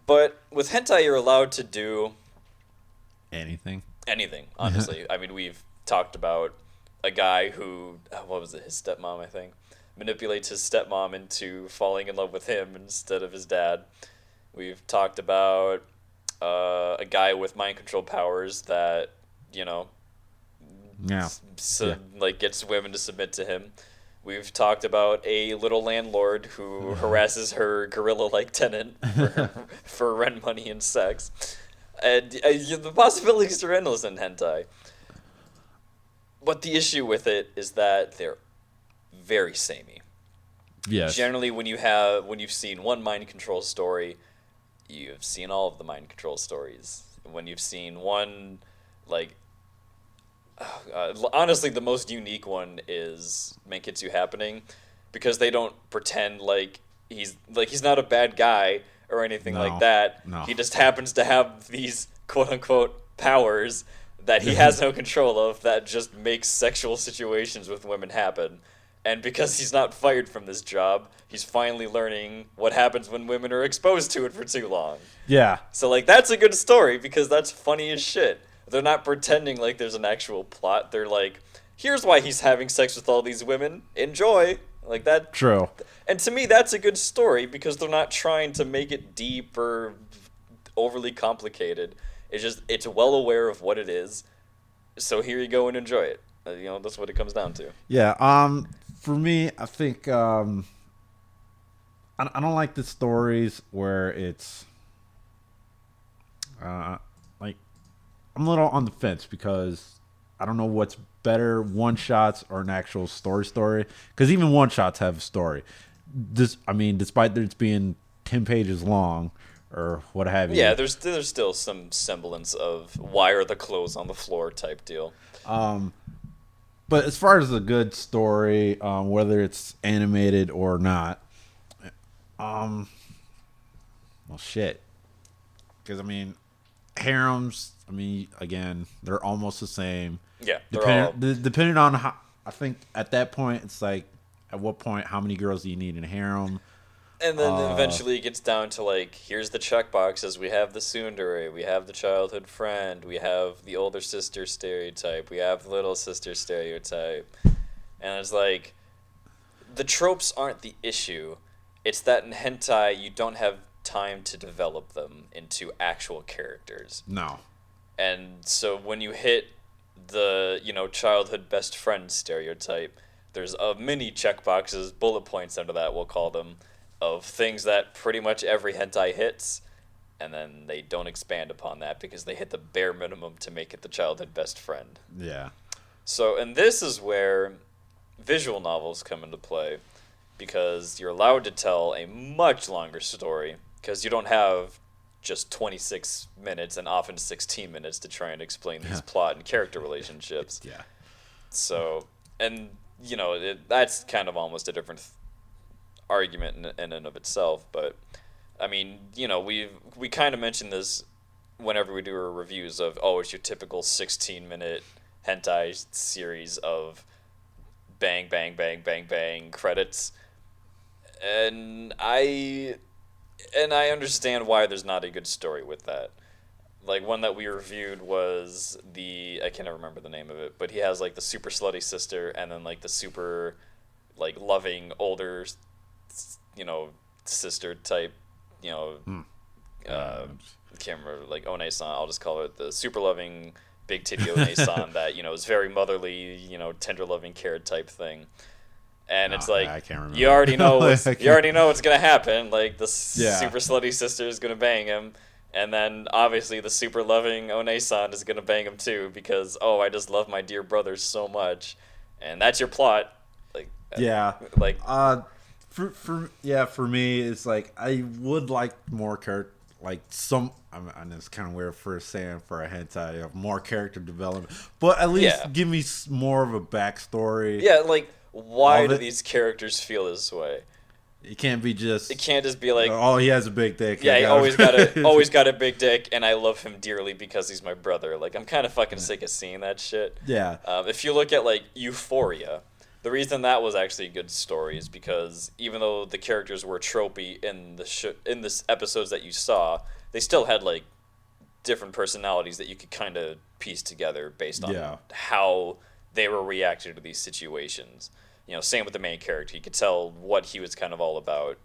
But with hentai, you're allowed to do Anything, honestly. I mean, we've talked about a guy who, what was it, his stepmom, I think, manipulates his stepmom into falling in love with him instead of his dad. We've talked about a guy with mind control powers that, like gets women to submit to him. We've talked about a little landlord who harasses her gorilla-like tenant for rent money and sex. And the possibilities are endless in hentai. But the issue with it is that they're very samey. yes. Generally, when you've seen one mind control story, you've seen all of the mind control stories. When you've seen one, like, honestly, the most unique one is Menkitsu Happening, because they don't pretend like he's not a bad guy or anything like that. No. He just happens to have these quote unquote powers that he has no control of that just makes sexual situations with women happen. And because he's not fired from this job, he's finally learning what happens when women are exposed to it for too long. Yeah. So, like, that's a good story because that's funny as shit. They're not pretending like there's an actual plot. They're like, here's why he's having sex with all these women. Enjoy. Like that. True. And to me, that's a good story because they're not trying to make it deep or overly complicated. It's well aware of what it is. So here you go and enjoy it. That's what it comes down to. Yeah. For me, I think I don't like the stories where it's like I'm a little on the fence because I don't know what's better, one shots or an actual story. Because even one shots have a story. Despite it being 10 pages long or what have you. Yeah, there's still some semblance of why are the clothes on the floor type deal. But as far as a good story, whether it's animated or not, well, shit. Because harems. Again, they're almost the same. Yeah, depending on how. I think at that point, it's like, at what point, how many girls do you need in a harem? And then eventually it gets down to, like, here's the checkboxes. We have the tsundere. We have the childhood friend. We have the older sister stereotype. We have the little sister stereotype. And it's like, the tropes aren't the issue. It's that in hentai, you don't have time to develop them into actual characters. No. And so when you hit the, childhood best friend stereotype, there's a mini checkboxes, bullet points under that, we'll call them, of things that pretty much every hentai hits, and then they don't expand upon that because they hit the bare minimum to make it the childhood best friend. Yeah. So, and this is where visual novels come into play, because you're allowed to tell a much longer story, because you don't have just 26 minutes and often 16 minutes to try and explain these plot and character relationships. Yeah. So, and that's kind of almost a different argument in and of itself. But I mean, we kind of mentioned this whenever we do our reviews of, it's your typical 16-minute hentai series of bang, bang, bang, bang, bang credits, and I understand why there's not a good story with that. Like, one that we reviewed was I can't remember the name of it, but he has, like, the super slutty sister and then, like, the super, like, loving older, sister type, I can't remember, like, One-san, I'll just call it the super loving big titty One-san that, is very motherly, tender loving care type thing. And it's like, I can't remember. you already know what's going to happen. Like, the super slutty sister is going to bang him. And then, obviously, the super loving One-san is going to bang him, too, because, I just love my dear brother so much. And that's your plot. Like, yeah. Like, for me, it's like, I would like more character, like, and it's kind of weird for saying for a hentai, of more character development. But at least give me more of a backstory. Yeah, like, why do these characters feel this way? It can't be just. It can't just be like, he has a big dick. Yeah, he always got a big dick, and I love him dearly because he's my brother. Like, I'm kind of fucking sick of seeing that shit. Yeah. If you look at, like, Euphoria, the reason that was actually a good story is because even though the characters were tropey in the episodes that you saw, they still had, like, different personalities that you could kind of piece together based on how they were reacting to these situations. Same with the main character. You could tell what he was kind of all about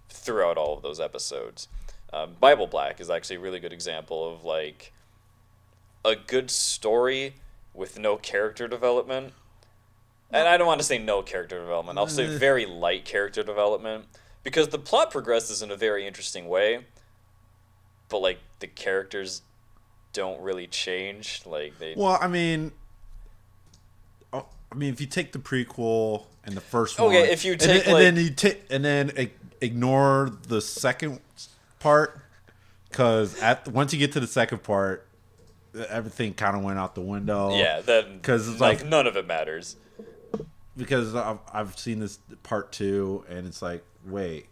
throughout all of those episodes. Bible Black is actually a really good example of, like, a good story with no character development. And I don't want to say no character development. I'll say very light character development. Because the plot progresses in a very interesting way. But, like, the characters don't really change. Like, they... Well, I mean, if you take the prequel and the first one, if you take and then ignore the second part, because once you get to the second part, everything kind of went out the window. Yeah, then because it's like none of it matters. Because I've seen this part 2, and it's like, wait,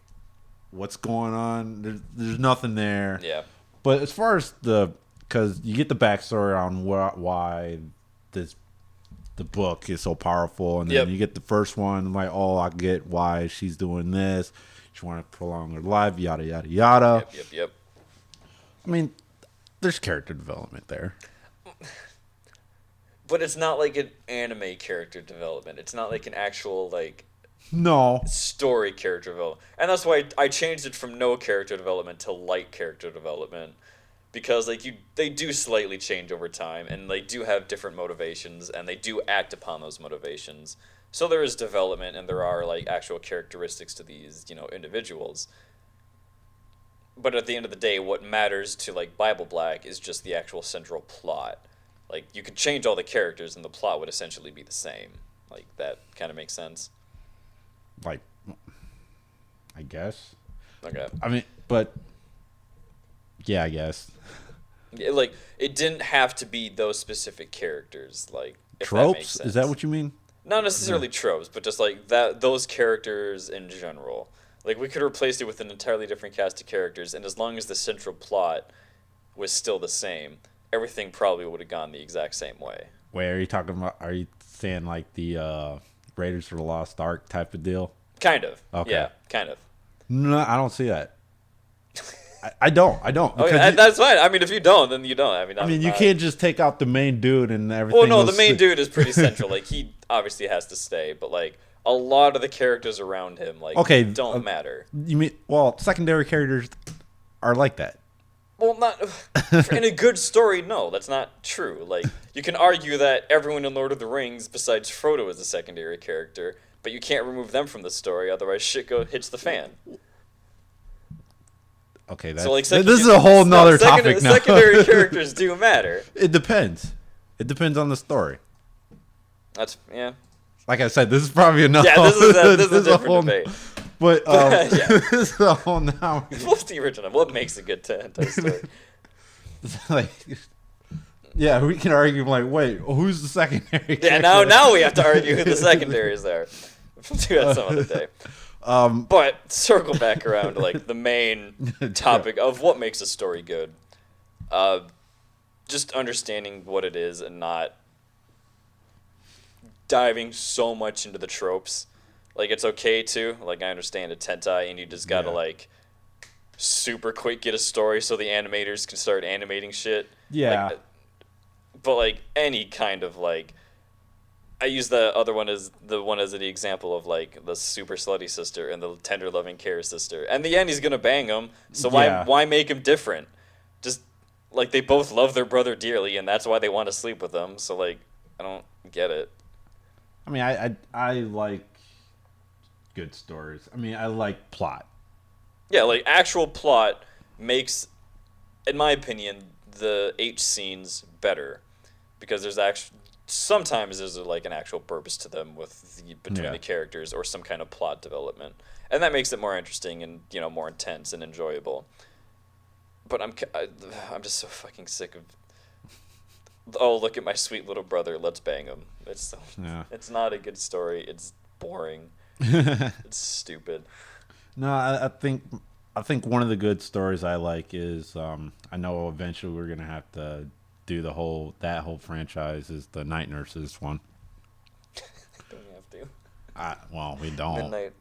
what's going on? There's nothing there. Yeah. But as far as because you get the backstory on why the book is so powerful, and then you get the first one, like, I get why she's doing this. She want to prolong her life, yada yada yada. Yep. I mean, there's character development there, but it's not like an anime character development. It's not like an actual, like, story character development, and that's why I changed it from no character development to light character development. Because, like, they do slightly change over time, and they do have different motivations, and they do act upon those motivations. So there is development, and there are, like, actual characteristics to these, individuals. But at the end of the day, what matters to, like, Bible Black is just the actual central plot. Like, you could change all the characters, and the plot would essentially be the same. Like, that kind of makes sense. Like, I guess. Okay. I mean, but... Yeah, I guess. Like, it didn't have to be those specific characters. Like, if tropes? That makes sense. Is that what you mean? Not necessarily tropes, but just, like, those characters in general. Like, we could replace it with an entirely different cast of characters, and as long as the central plot was still the same, everything probably would have gone the exact same way. Wait, are you talking about? Are you saying like the Raiders of the Lost Ark type of deal? Kind of. Okay. Yeah, kind of. No, I don't see that. I don't. Okay, that's fine. I mean, if you don't, then you don't. I mean, you can't just take out the main dude and everything. Well, no, the main dude is pretty central. Like, he obviously has to stay, but, like, a lot of the characters around him, like, don't matter. You mean, secondary characters are like that. Well, not in a good story. No, that's not true. Like, you can argue that everyone in Lord of the Rings, besides Frodo, is a secondary character, but you can't remove them from the story, otherwise shit hits the fan. Okay, so, like, this is a whole nother topic now. Secondary characters do matter. It depends. It depends on the story. That's, yeah. Like I said, this is probably enough. Yeah, this is a different debate. But Yeah. so now What's the original? What makes a good hentai story? like yeah, we can argue like, wait, who's the secondary? Yeah, now we have to argue who the secondaries are. We'll do that some other day. But circle back around to like the main topic of what makes a story good. Just understanding what it is and not diving so much into the tropes. Like, it's okay to, like, I understand it's hentai and you just gotta like super quick get a story so the animators can start animating shit. Yeah. Like, but like any kind of like, I use the other one as the example of like the super slutty sister and the tender loving care sister. And in the end, he's gonna bang him. So why make him different? Just like they both love their brother dearly, and that's why they want to sleep with him. So like, I don't get it. I mean, I like good stories. I mean, I like plot. Yeah, like actual plot makes, in my opinion, the H scenes better because sometimes there's like an actual purpose to them between the characters or some kind of plot development, and that makes it more interesting and more intense and enjoyable. But I'm just so fucking sick of. Oh, look at my sweet little brother. Let's bang him. It's not a good story. It's boring. It's stupid. No, I think one of the good stories I like is I know eventually we're gonna have to do that whole franchise is the Night Nurses one. Don't we have to? Well, we don't. Midnight.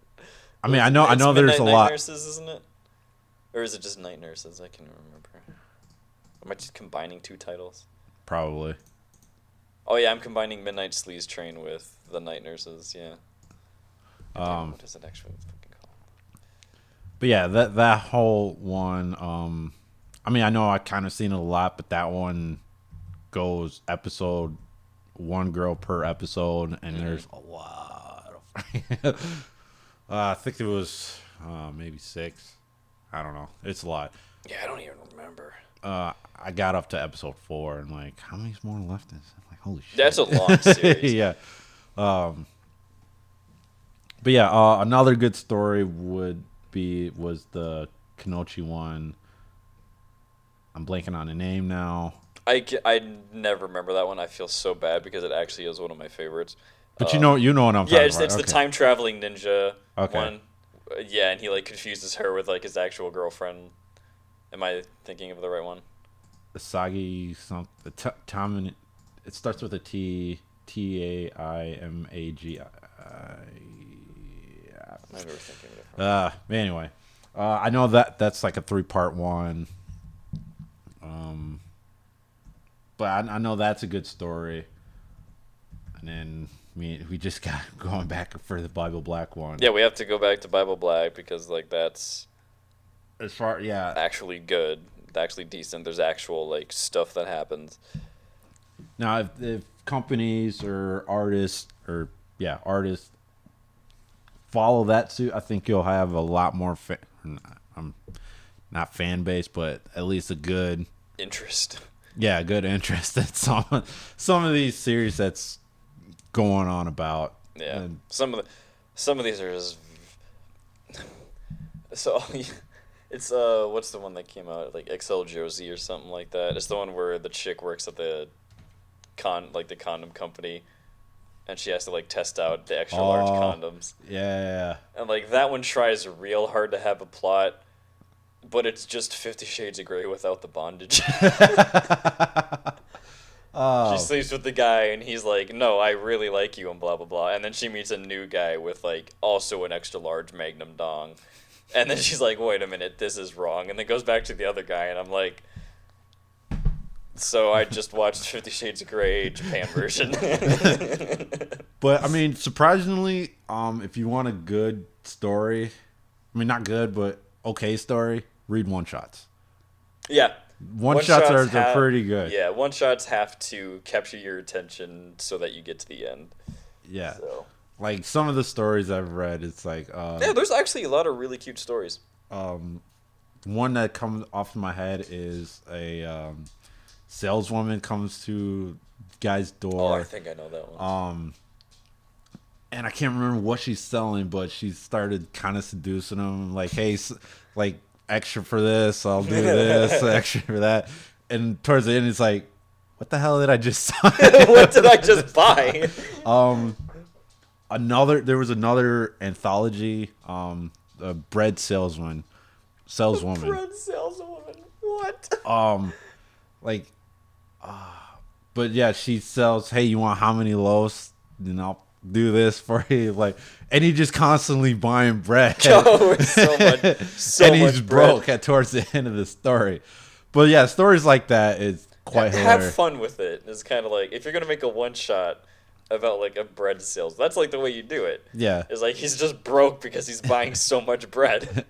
I mean, I know there's a lot. Night Nurses, isn't it? Or is it just Night Nurses? I can't remember. Am I just combining two titles? Probably. Oh yeah, I'm combining Midnight Sleaze Train with the Night Nurses. Yeah. What is it actually fucking called? But yeah, that whole one. I mean, I know I kind of seen it a lot, but that one goes episode one girl per episode, and there's a lot of. I think it was maybe 6. I don't know. It's a lot. Yeah, I don't even remember. I got up to episode 4 and like, how many's more left? I'm like, holy shit. That's a long series. Yeah. But yeah, another good story was the Kanochi one. I'm blanking on the name now. I never remember that one. I feel so bad because it actually is one of my favorites. But you know what I'm talking about. Yeah, it's the time traveling ninja Okay. one. Yeah, and he like confuses her with like his actual girlfriend. Am I thinking of the right one? Asagi something. Tom. It starts with a T. Taimagi. I remember thinking of it. Anyway, I know that's like a 3-part one. But I know that's a good story. And then we just got going back for the Bible Black one. Yeah, we have to go back to Bible Black because like that's actually good, actually decent. There's actual like stuff that happens. Now, if companies or artists follow that suit, I think you'll have a lot more not fan base, but at least a good interest. Yeah, good interest in some of these series that's going on about. Yeah, and some of these are just so. It's what's the one that came out like XL Josie or something like that? It's the one where the chick works at the condom company, and she has to like test out the extra large condoms. Yeah. And like that one tries real hard to have a plot, but it's just 50 Shades of Grey without the bondage. She sleeps with the guy, and he's like, "No, I really like you," and blah blah blah. And then she meets a new guy with like also an extra large magnum dong, and then she's like, "Wait a minute, this is wrong." And then goes back to the other guy, and I'm like, "So I just watched 50 Shades of Grey Japan version." But I mean, surprisingly, if you want a good story, I mean not good, but okay story, read one shots. Yeah. One shots are pretty good. Yeah, one shots have to capture your attention so that you get to the end. Yeah. So. Like some of the stories I've read, it's like yeah, there's actually a lot of really cute stories. One that comes off my head is a saleswoman comes to guy's door. Oh, I think I know that one. and I can't remember what she's selling, but she started kind of seducing him, like, hey, like, extra for this, I'll do this, extra for that. And towards the end, it's like, what the hell did I just sign? What did I just buy? There was another anthology, a bread saleswoman. Bread saleswoman. What? Like, but yeah, she sells, hey, you want how many loaves? Then I'll do this for you. Like, and he just constantly buying bread. Oh, so much. And he's broke towards the end of the story. But yeah, stories like that is quite hilarious. Have fun with it. It's kind of like, if you're going to make a one-shot about, like, a bread sales, that's, like, the way you do it. Yeah. It's like, he's just broke because he's buying so much bread.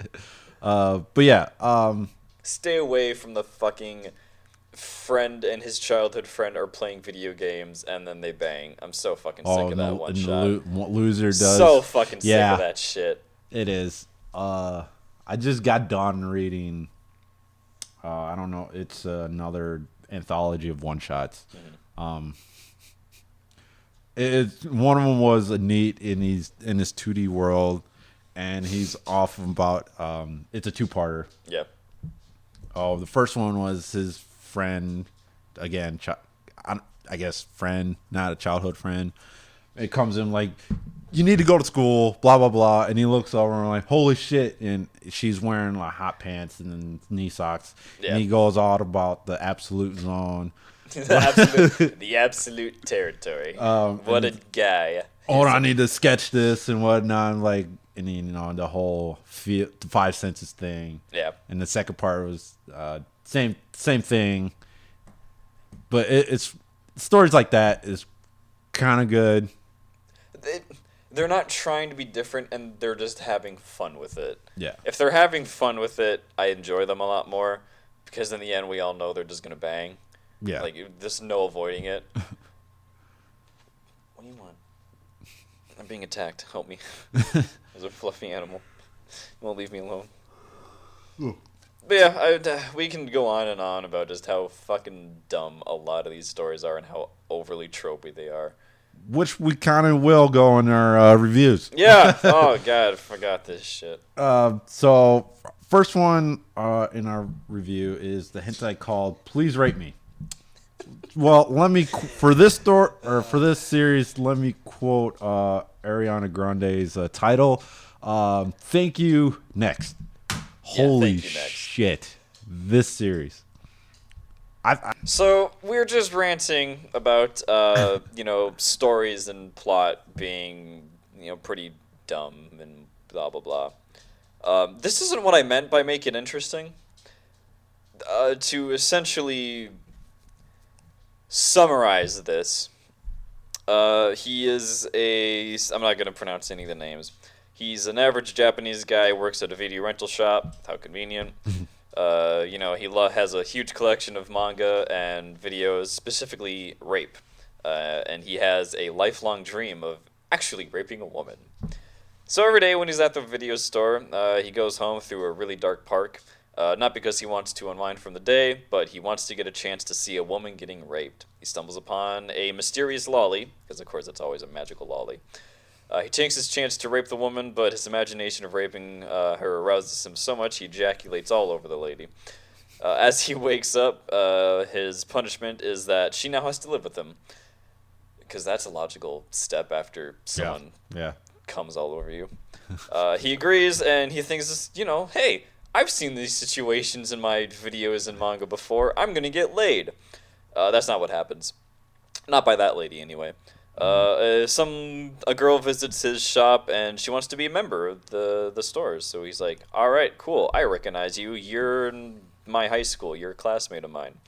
But yeah. Stay away from the fucking friend and his childhood friend are playing video games and then they bang. I'm so fucking sick of that one shot. Loser does. So fucking sick of that shit. It is. I just got done reading. I don't know. It's another anthology of one shots. Mm-hmm. It's one of them was a neat in this 2D world, and he's off about. It's a two-parter. Yeah. Oh, the first one was his friend, again, I guess friend, not a childhood friend. It comes in like, you need to go to school, blah, blah, blah. And he looks over and like, holy shit. And she's wearing like hot pants and then knee socks. Yeah. And he goes on about the absolute zone. the absolute territory. What a guy. Oh, I need to sketch this and whatnot. Like, and then, the whole five senses thing. Yeah. And the second part was same thing. But it's stories like that is kind of good. They're not trying to be different, and they're just having fun with it. Yeah. If they're having fun with it, I enjoy them a lot more, because in the end, we all know they're just gonna bang. Yeah. Like, there's no avoiding it. What do you want? I'm being attacked. Help me. There's a fluffy animal. Won't leave me alone. Ooh. But yeah, we can go on and on about just how fucking dumb a lot of these stories are and how overly tropey they are. Which we kind of will go in our reviews. Yeah. Oh, God. I forgot this shit. So, first one in our review is the hentai called Please Rate Me. Well, let me, for this series, let me quote Ariana Grande's title. Thank you, next. Holy shit. This series. So we're just ranting about stories and plot being pretty dumb and blah blah blah. This isn't what I meant by make it interesting. To essentially summarize this, he is I'm not gonna pronounce any of the names. He's an average Japanese guy, works at a video rental shop. How convenient. He has a huge collection of manga and videos, specifically rape. And he has a lifelong dream of actually raping a woman. So every day when he's at the video store, he goes home through a really dark park. Not because he wants to unwind from the day, but he wants to get a chance to see a woman getting raped. He stumbles upon a mysterious lolly, because of course it's always a magical lolly. He takes his chance to rape the woman, but his imagination of raping her arouses him so much he ejaculates all over the lady. As he wakes up, his punishment is that she now has to live with him. Because that's a logical step after someone comes all over you. He agrees, and he thinks, hey, I've seen these situations in my videos and manga before. I'm going to get laid. That's not what happens. Not by that lady, anyway. A girl visits his shop and she wants to be a member of the stores. So he's like, all right, cool. I recognize you. You're in my high school. You're a classmate of mine.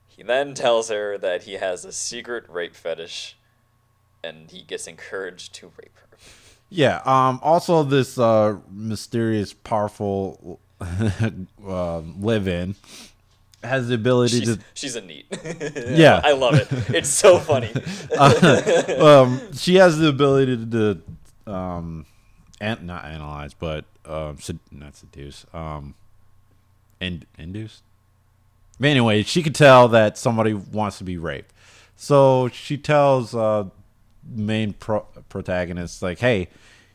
He then tells her that he has a secret rape fetish and he gets encouraged to rape her. Yeah. Also this mysterious, powerful live-in has the ability she's a neat. Yeah. I love it. It's so funny. She has the ability to not analyze, but not seduce, induce. But anyway, she could tell that somebody wants to be raped. So she tells main protagonist, like, hey,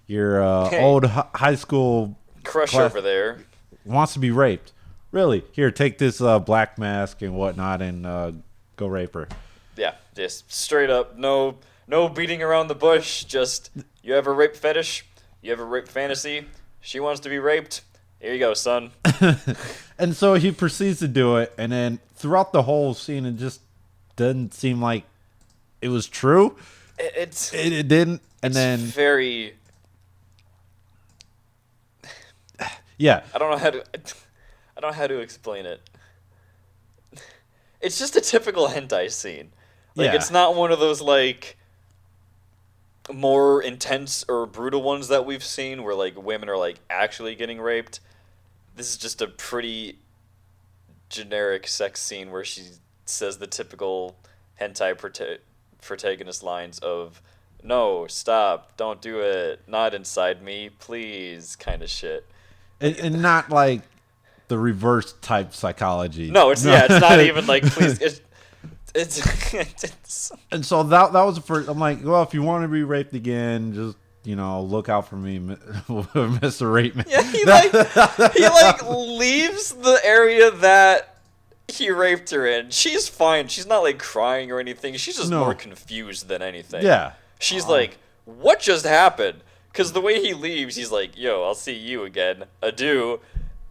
your old high school Crush over there wants to be raped. Really? Here, take this black mask and whatnot and go rape her. Yeah, just straight up, no beating around the bush. Just, you have a rape fetish, you have a rape fantasy. She wants to be raped. Here you go, son. And so he proceeds to do it, and then throughout the whole scene, it just doesn't seem like it was true. It didn't, and then very. Yeah, I don't know how to explain it. It's just a typical hentai scene. Like, yeah. It's not one of those, like, more intense or brutal ones that we've seen where, like, women are, like, actually getting raped. This is just a pretty generic sex scene where she says the typical hentai protagonist lines of, no, stop, don't do it, not inside me, please, kind of shit. And not, like, the reverse type psychology. No, it's not even, like, please, it's And so that was the first. I'm like, well, if you want to be raped again, just look out for me, Mr. Rape Man. Yeah, he leaves the area that he raped her in. She's fine. She's not like crying or anything. She's just more confused than anything. Yeah. She's like, what just happened? Because the way he leaves, he's like, yo, I'll see you again. Adieu.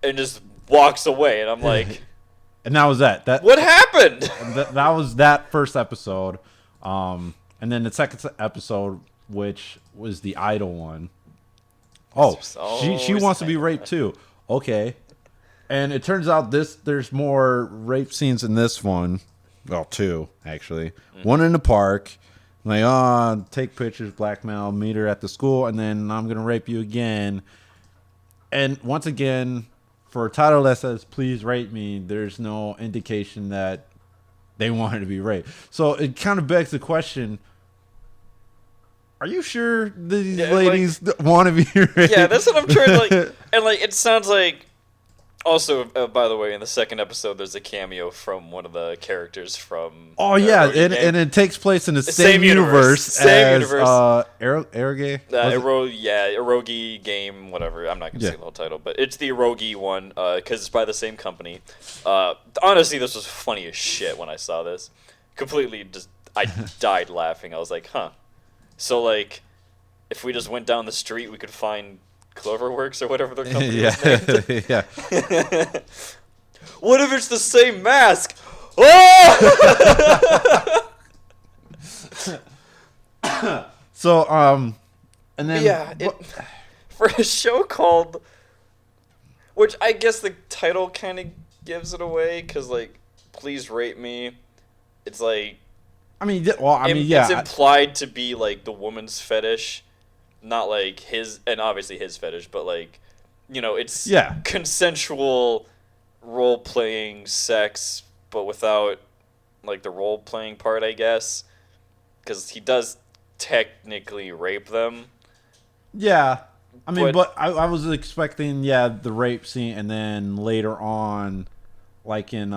And just walks away. And I'm like, and that was that. What happened? That was that first episode. And then the second episode, which was the idol one. Oh, she wants to be raped too. Okay. And it turns out there's more rape scenes in this one. Well, two, actually. Mm-hmm. One in the park. Like, take pictures, blackmail, meet her at the school, and then I'm going to rape you again. And once again, for a title that says, please rape me, there's no indication that they want her to be raped. So it kind of begs the question, are you sure these ladies want to be raped? Yeah, that's what I'm trying to, like, and, like, it sounds like, also, by the way, in the second episode, there's a cameo from one of the characters from... Oh, yeah, and it takes place in the same universe as Eroge? Eroge game, whatever. I'm not going to say the whole title, but it's the Eroge one, because it's by the same company. Honestly, this was funny as shit when I saw this. Completely just... I died laughing. I was like, huh. So, like, if we just went down the street, we could find... Cloverworks or whatever their company is named. Yeah. What if it's the same mask? Oh! So, and then... Yeah, for a show called... Which I guess the title kind of gives it away, because, like, Please Rape Me, it's like... It's implied to be, like, the woman's fetish. Not like his, and obviously his fetish, but like, it's consensual role-playing sex, but without like the role-playing part, I guess, because he does technically rape them. Yeah, but I was expecting the rape scene, and then later on, like in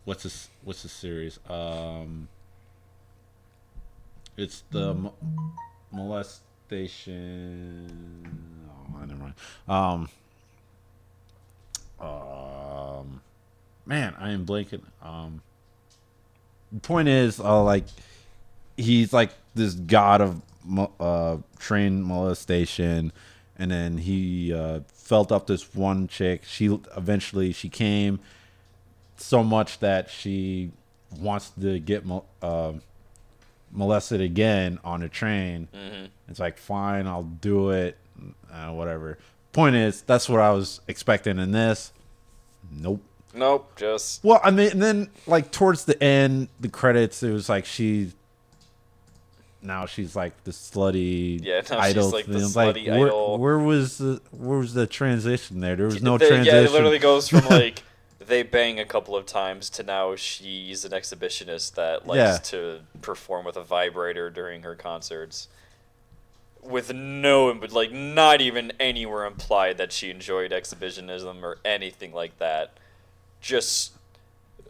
what's the series? It's the molest. Station. Oh, never mind. Man, I am blanking. The point is, like, he's like this god of train molestation, and then he felt up this one chick. She came so much that she wants to get molested again on a train. Mm-hmm. It's like, fine, I'll do it, whatever. Point is, that's what I was expecting in this. Nope, just... Well, and then like towards the end, the credits, it was like she's like the slutty idol. She's like the slutty idol. Where was the transition there? There was no transition. Yeah, it literally goes from like they bang a couple of times to now she's an exhibitionist that likes to perform with a vibrator during her concerts. With not even anywhere implied that she enjoyed exhibitionism or anything like that. Just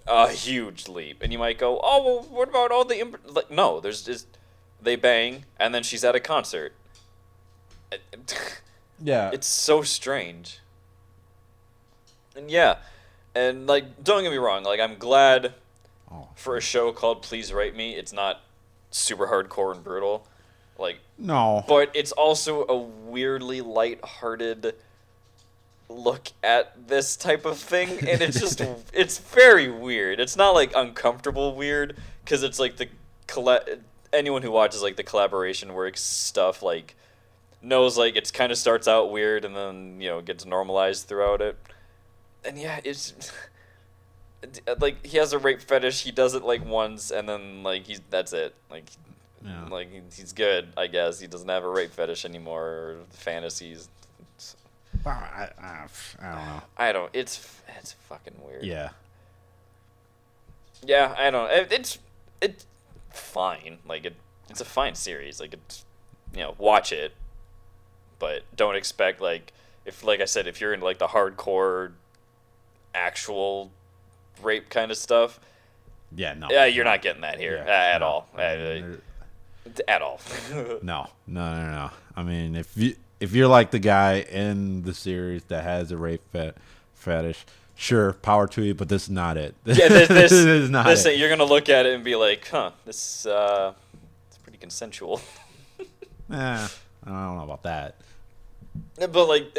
a huge leap. And you might go, oh, well, what about all the... Like, no, there's just... They bang, and then she's at a concert. Yeah. It's so strange. And yeah, and like, don't get me wrong, like, I'm glad for a show called Please Write Me, it's not super hardcore and brutal. Like, no. But it's also a weirdly lighthearted look at this type of thing, and it's just, it's very weird. It's not, like, uncomfortable weird, because it's, like, anyone who watches, like, the collaboration work stuff, like, knows, like, it kind of starts out weird and then, you know, gets normalized throughout it. And yeah, it's like, he has a rape fetish, he does it like once, and then like that's it. Like, yeah. Like, he's good, I guess. He doesn't have a rape fetish anymore, or fantasies. I don't know. It's fucking weird. Yeah. Yeah, I don't. It's fine. Like, it's a fine series. Like, it's, you know, watch it. But don't expect, like, like I said, if you're into, like, the hardcore, actual rape kind of stuff. Yeah, no. Yeah, you're not getting that here at all. At all. No. I mean, if you're like the guy in the series that has a rape fetish, sure, power to you, but this is not it. Yeah, this is not it. You're going to look at it and be like, huh, it's pretty consensual. I don't know about that. But, like,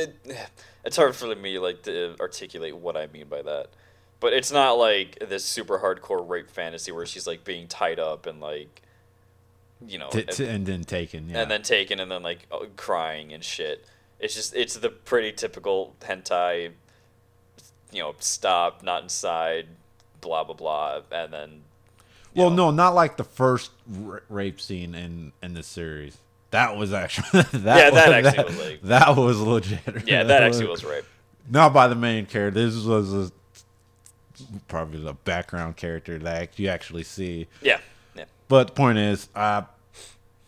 it's hard for me, like, to articulate what I mean by that. But it's not, like, this super hardcore rape fantasy where she's, like, being tied up and, like, you know. And then taken, yeah. And then taken and then, like, crying and shit. It's just, it's the pretty typical hentai, you know, stop, not inside, blah, blah, blah, and then... Well, no, not like the first rape scene in the series. That was actually that was legit. Yeah, that actually was rape. Not by the main character. This was probably the background character that you actually see. Yeah. But the point is,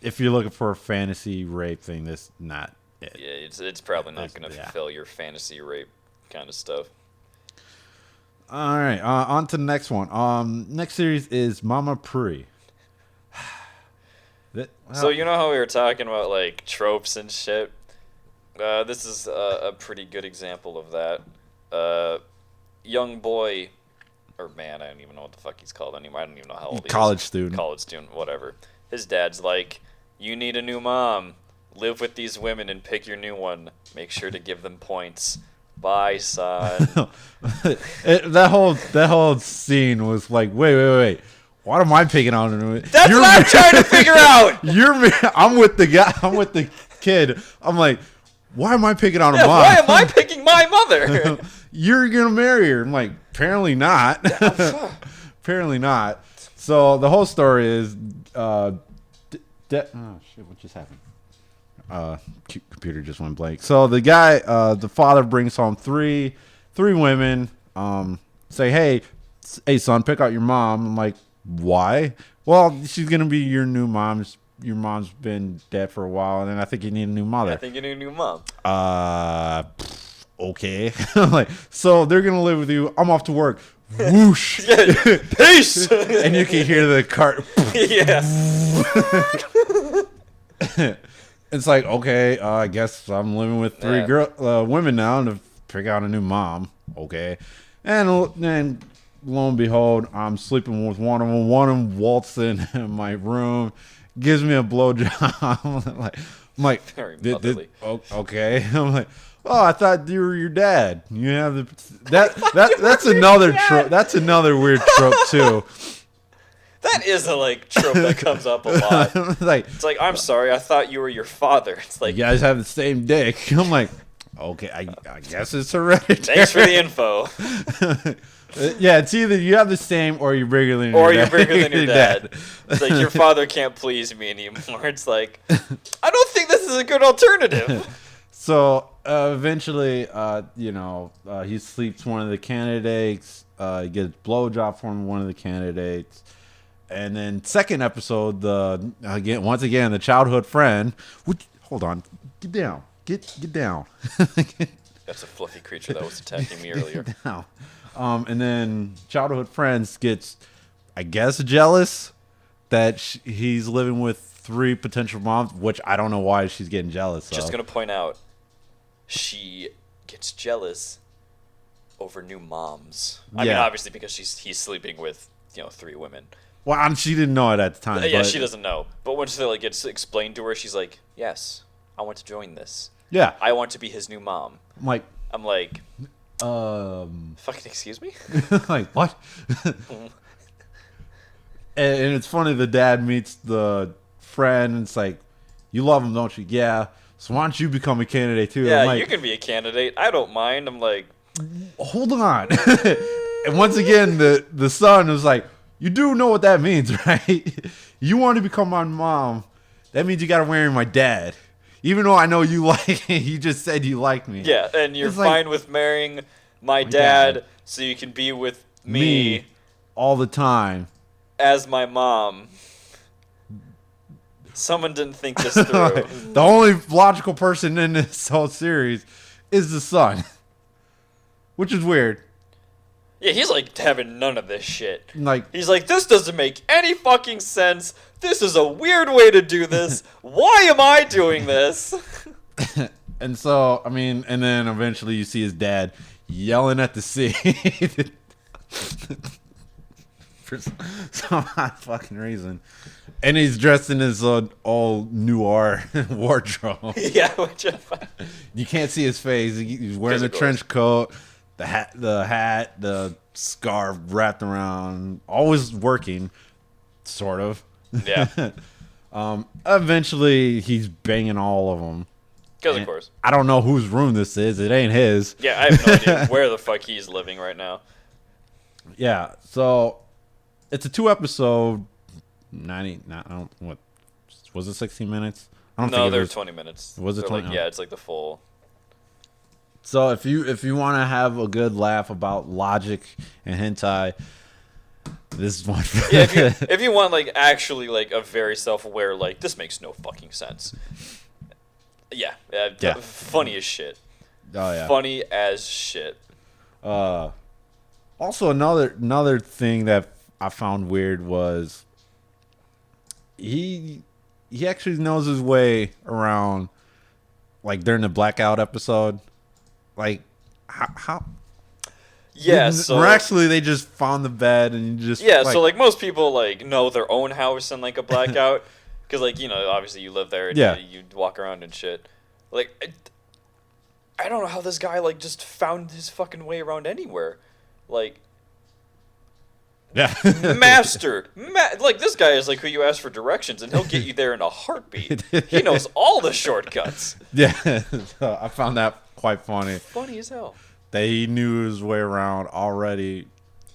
if you're looking for a fantasy rape thing, this is not it. Yeah, it's probably not going to fulfill your fantasy rape kind of stuff. All right, on to the next one. Next series is Mama Puri. So you know how we were talking about, like, tropes and shit? This is a pretty good example of that. Young boy, or man, I don't even know what the fuck he's called anymore. I don't even know how old he is. College student, whatever. His dad's like, you need a new mom. Live with these women and pick your new one. Make sure to give them points. Bye, son. that whole scene was like, wait. Why am I picking on him? That's what I'm trying to figure out. I'm with the guy. I'm with the kid. I'm like, why am I picking on a mom? Why am I picking my mother? You're gonna marry her. I'm like, apparently not. Apparently not. So the whole story is, oh shit, what just happened? Computer just went blank. So the guy, the father brings home three women. Say, hey, son, pick out your mom. I'm like, why? Well, she's gonna be your new mom. Your mom's been dead for a while, and then I think you need a new mother. I think you need a new mom. Okay. Like, so they're gonna live with you. I'm off to work. Whoosh. Peace. And you can hear the cart. Yeah. It's like, okay, I guess I'm living with three women now to pick out a new mom. Okay. And then, lo and behold, I'm sleeping with one of them. One of them waltzes in my room, gives me a blowjob. I'm like, very motherly. Okay. I'm like, oh, I thought you were your dad. You have that's another trope. That's another weird trope too. That is a, like, trope that comes up a lot. It's like, I'm sorry, I thought you were your father. It's like, you guys have the same dick. I'm like, okay, I guess it's hereditary. Thanks for the info. Yeah, it's either you have the same or you're bigger than your dad. It's like, your father can't please me anymore. It's like, I don't think this is a good alternative. So eventually, he sleeps one of the candidates. He gets a blowjob from one of the candidates. And then second episode, once again, the childhood friend. Hold on. Get down. Get down. That's a fluffy creature that was attacking me earlier. Get down. And then childhood friends gets, I guess, jealous that he's living with 3 potential moms, which I don't know why she's getting jealous. Just gonna point out, she gets jealous over new moms. I mean, obviously because he's sleeping with 3 women. Well, she didn't know it at the time. Yeah, she doesn't know. But when she gets explained to her, she's like, "Yes, I want to join this. Yeah, I want to be his new mom." I'm like, fucking excuse me? like what? And it's funny. The dad meets the friend, and it's like, "You love him, don't you?" Yeah. So why don't you become a candidate too? Yeah, like, you can be a candidate. I don't mind. I'm like, hold on. And once again, the son was like, "You do know what that means, right? You want to become my mom. That means you got to marry my dad. Even though I know you like me, you just said you like me." Yeah, and you're It's fine like, with marrying my dad so you can be with me all the time as my mom. Someone didn't think this through. The only logical person in this whole series is the son, which is weird. Yeah, he's like having none of this shit. Like, He's like, this doesn't make any fucking sense. This is a weird way to do this. Why am I doing this? and so, I mean, and then eventually you see his dad yelling at the sea for some odd fucking reason. And he's dressed in his all noir wardrobe. Yeah, which You can't see his face. He's wearing the trench coat, the hat, the scarf wrapped around, always working, sort of. Yeah. Eventually, he's banging all of them. Because, of course. I don't know whose room this is. It ain't his. Yeah, I have no idea where the fuck he's living right now. Yeah, so it's a 2-episode, 90. I don't what was it 16 minutes? I don't think it they're was 20 minutes. Was it 20? Yeah, it's like the full. So if you want to have a good laugh about logic and hentai, this is one. Yeah, if you want actually a very self-aware this makes no fucking sense. Yeah. Funny as shit. Oh yeah. Funny as shit. Also another thing that I found weird was he actually knows his way around during the blackout episode. How Yeah, so miraculously they just found the bed and you just so most people know their own house in a blackout because obviously you live there and you walk around and shit. I don't know how this guy just found his fucking way around anywhere. Yeah. Master. This guy is who you ask for directions, and he'll get you there in a heartbeat. He knows all the shortcuts. Yeah. So I found that quite funny. Funny as hell. That he knew his way around already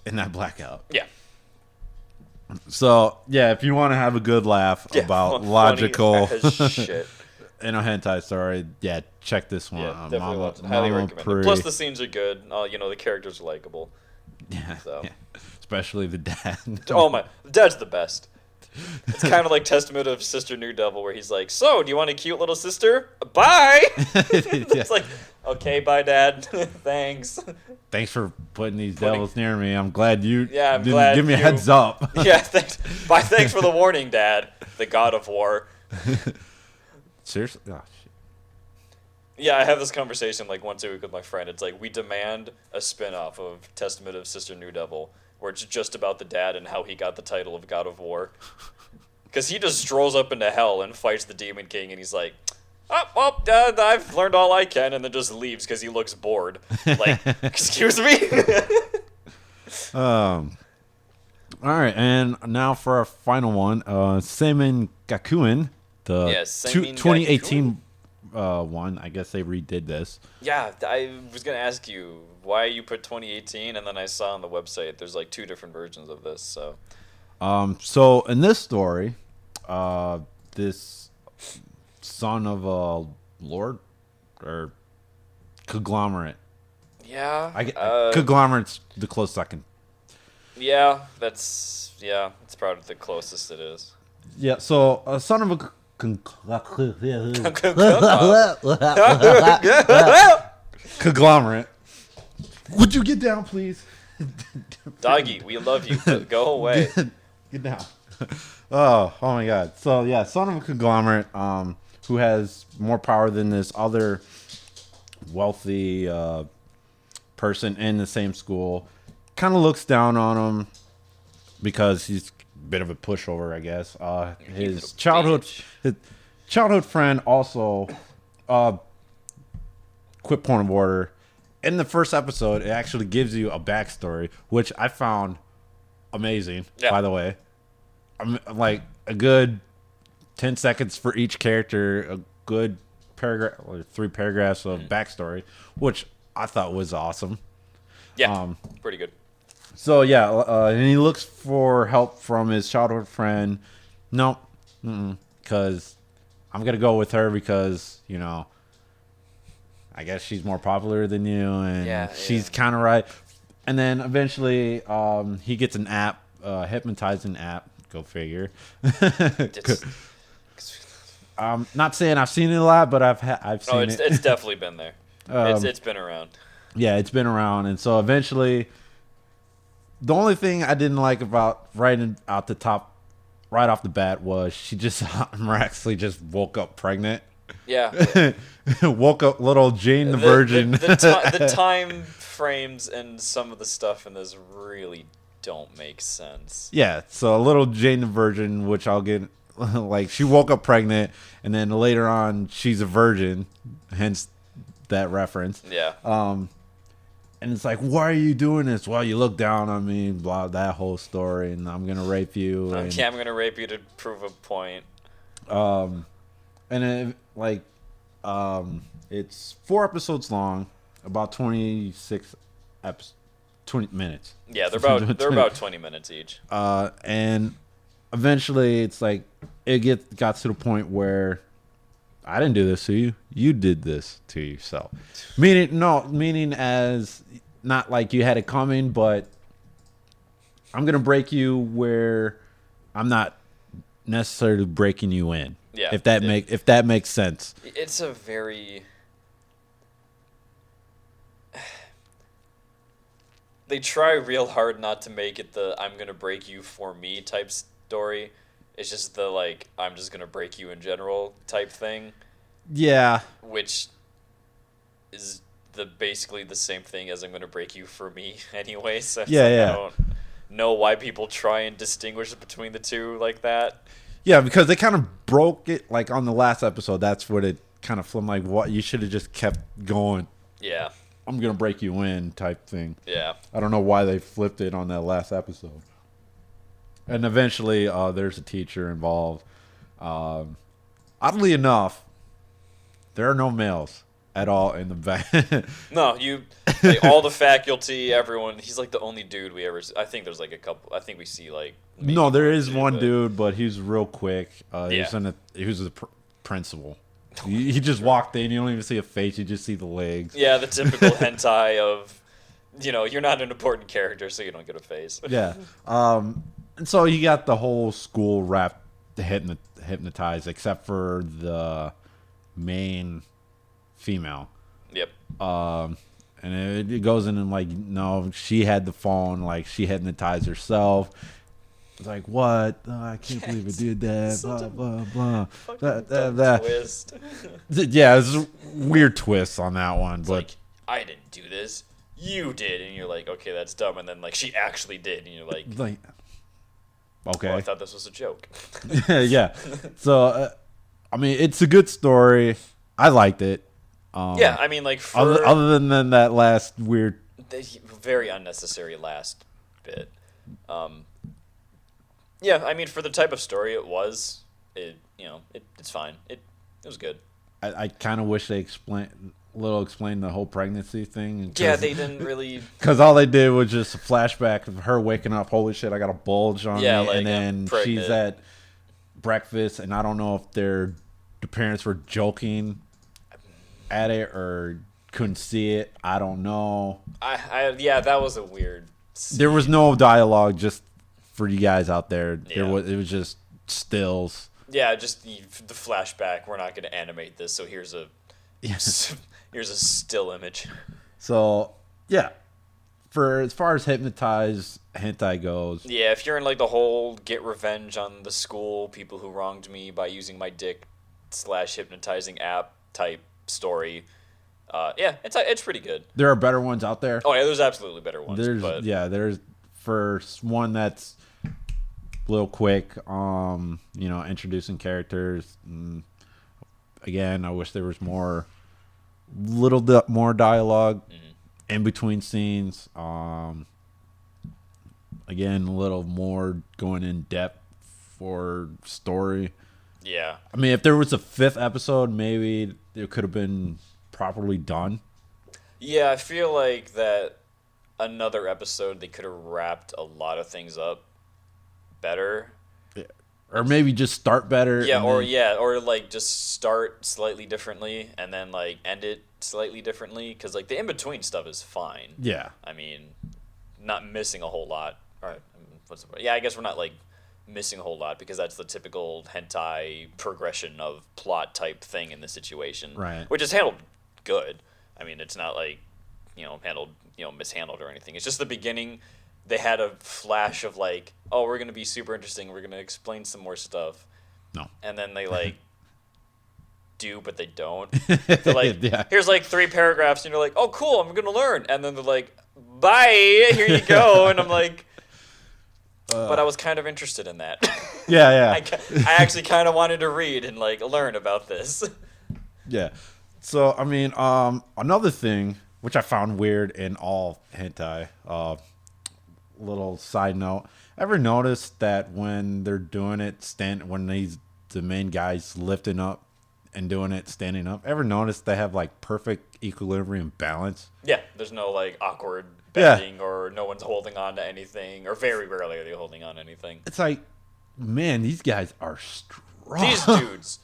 in that blackout. Yeah. So, yeah, if you want to have a good laugh about logical shit. in a hentai story, check this one Yeah, out. definitely watch it. Highly recommend it. Plus, the scenes are good. The characters are likable. Yeah, so. yeah. Especially the dad. Oh my, the dad's the best. It's kind of like Testament of Sister New Devil, where he's like, "So, do you want a cute little sister? Bye." It's okay, bye, Dad. Thanks. Thanks for putting these devils near me. I'm glad you I'm glad give me a heads up. Yeah, thanks. Bye. Thanks for the warning, Dad. The God of War. Seriously? Oh, shit. Yeah, I have this conversation once a week with my friend. It's we demand a spin-off of Testament of Sister New Devil, where it's just about the dad and how he got the title of God of War. Because he just strolls up into hell and fights the Demon King, and he's like, "Oh, well, I've learned all I can," and then just leaves because he looks bored. Excuse me? All right, and now for our final one, Saimin Gakuen, the Saimin 2018 one. I guess they redid this. Yeah, I was going to ask you why you put 2018, and then I saw on the website there's 2 different versions of this. So, so in this story, this son of a lord or conglomerate. Yeah. Conglomerate's the closest I can. Yeah, it's probably the closest it is. Yeah, so a son of a conglomerate. Would you get down, please? Doggy, we love you, but go away. Get down. Oh my God. So yeah, son of a conglomerate, who has more power than this other wealthy person in the same school, kind of looks down on him because he's a bit of a pushover, I guess. His childhood friend also, quick point of order. In the first episode, it actually gives you a backstory, which I found amazing, by the way. I'm like a good 10 seconds for each character, a good paragraph or 3 paragraphs of backstory, which I thought was awesome. Yeah, pretty good. So yeah, and he looks for help from his childhood friend. Nope, because I'm gonna go with her because I guess she's more popular than you, and she's kind of right. And then eventually, he gets an app, hypnotizing app. Go figure. Not saying I've seen it a lot, but I've seen it. It's definitely been there. It's been around. Yeah, it's been around, and so eventually, the only thing I didn't like about right off the bat was she just miraculously just woke up pregnant. Yeah. Woke up little Jane the Virgin. The time frames and some of the stuff in this really don't make sense. Yeah, so a little Jane the Virgin, which I'll get, like, she woke up pregnant, and then later on, she's a virgin, hence that reference. Yeah. And it's like, why are you doing this? Well, you look down on me, blah, that whole story, and I'm going to rape you. I'm going to rape you to prove a point. And it, like, it's 4 episodes long, about 26 episodes. 20 minutes. Yeah, they're about 20 minutes each. And eventually it's like it got to the point where I didn't do this to you. You did this to yourself. Meaning as not like you had it coming, but I'm gonna break you where I'm not necessarily breaking you in. Yeah. If that makes sense. It's a very they try real hard not to make it the I'm gonna break you for me type story. It's just the like I'm just gonna break you in general type thing. Yeah. Which is basically the same thing as I'm gonna break you for me anyway. So I don't know why people try and distinguish between the two like that. Yeah, because they kind of broke it like on the last episode. That's what it kind of flipped. Like, what you should have just kept going. Yeah. I'm gonna break you in type thing. Yeah. I don't know why they flipped it on that last episode. And eventually, there's a teacher involved. Oddly enough, there are no males at all in the back. No, all the faculty, everyone. He's like the only dude we ever. I think there's like a couple. I think we see like. No, there is one dude, but he's real quick. Yeah. He was the principal. He just walked in. You don't even see a face. You just see the legs. Yeah, the typical hentai of, you're not an important character, so you don't get a face. Yeah. And so you got the whole school wrapped hypnotized, except for the main female. Yep. And it goes in and like, no, she had the phone. Like, she hypnotized herself. It's like, what? Oh, I can't believe it did that. Blah, blah, blah. Twist. Yeah, it's a weird twist on that one. It's but like, I didn't do this. You did. And you're like, okay, that's dumb. And then, like, she actually did. And you're like, okay. Well, I thought this was a joke. Yeah. So, I mean, it's a good story. I liked it. Yeah, I mean, like, other than that last weird... very unnecessary last bit. Yeah, I mean, for the type of story it was, it's fine. It was good. I kind of wish they explained the whole pregnancy thing. Yeah, they didn't really... Because all they did was just a flashback of her waking up, holy shit, I got a bulge on me. Like, and then she's at breakfast, and I don't know if the parents were joking at it or couldn't see it. I don't know. Yeah, that was a weird scene. There was no dialogue, just for you guys out there. Yeah. It was just stills. Yeah, just the flashback. We're not going to animate this, so here's a still image. So, yeah. for as far as hypnotized hentai goes. Yeah, if you're in like the whole get revenge on the school people who wronged me by using my dick / hypnotizing app type story, yeah, it's pretty good. There are better ones out there. Oh yeah, there's absolutely better ones. There's for one that's a little quick. Introducing characters. Again, I wish there was more dialogue in between scenes. Again, a little more going in depth for story. Yeah. I mean, if there was a 5th episode, maybe it could have been properly done. Yeah, I feel like that another episode they could have wrapped a lot of things up better. Yeah. Or maybe just start better. Yeah, or like just start slightly differently and then like end it slightly differently, because like the in between stuff is fine. Yeah. I mean, not missing a whole lot. All right, I guess we're not like missing a whole lot, because that's the typical hentai progression of plot type thing in the situation, right? Which is handled good. I mean, it's not like mishandled or anything. It's just the beginning. They had a flash of like, oh, we're gonna be super interesting. We're gonna explain some more stuff. No. And then they like do, but they don't. They're like, here's like 3 paragraphs, and you're like, oh, cool, I'm gonna learn. And then they're like, bye, here you go. And I'm like, but I was kind of interested in that. Yeah. I actually kind of wanted to read and like learn about this. Yeah. So I mean, another thing which I found weird in all hentai. Little side note: ever noticed that when they're doing it, the main guy's lifting up and doing it standing up? Ever noticed they have like perfect equilibrium balance? Yeah, there's no like awkward bending or no one's holding on to anything, or very rarely are they holding on to anything. It's like, man, these guys are strong. These dudes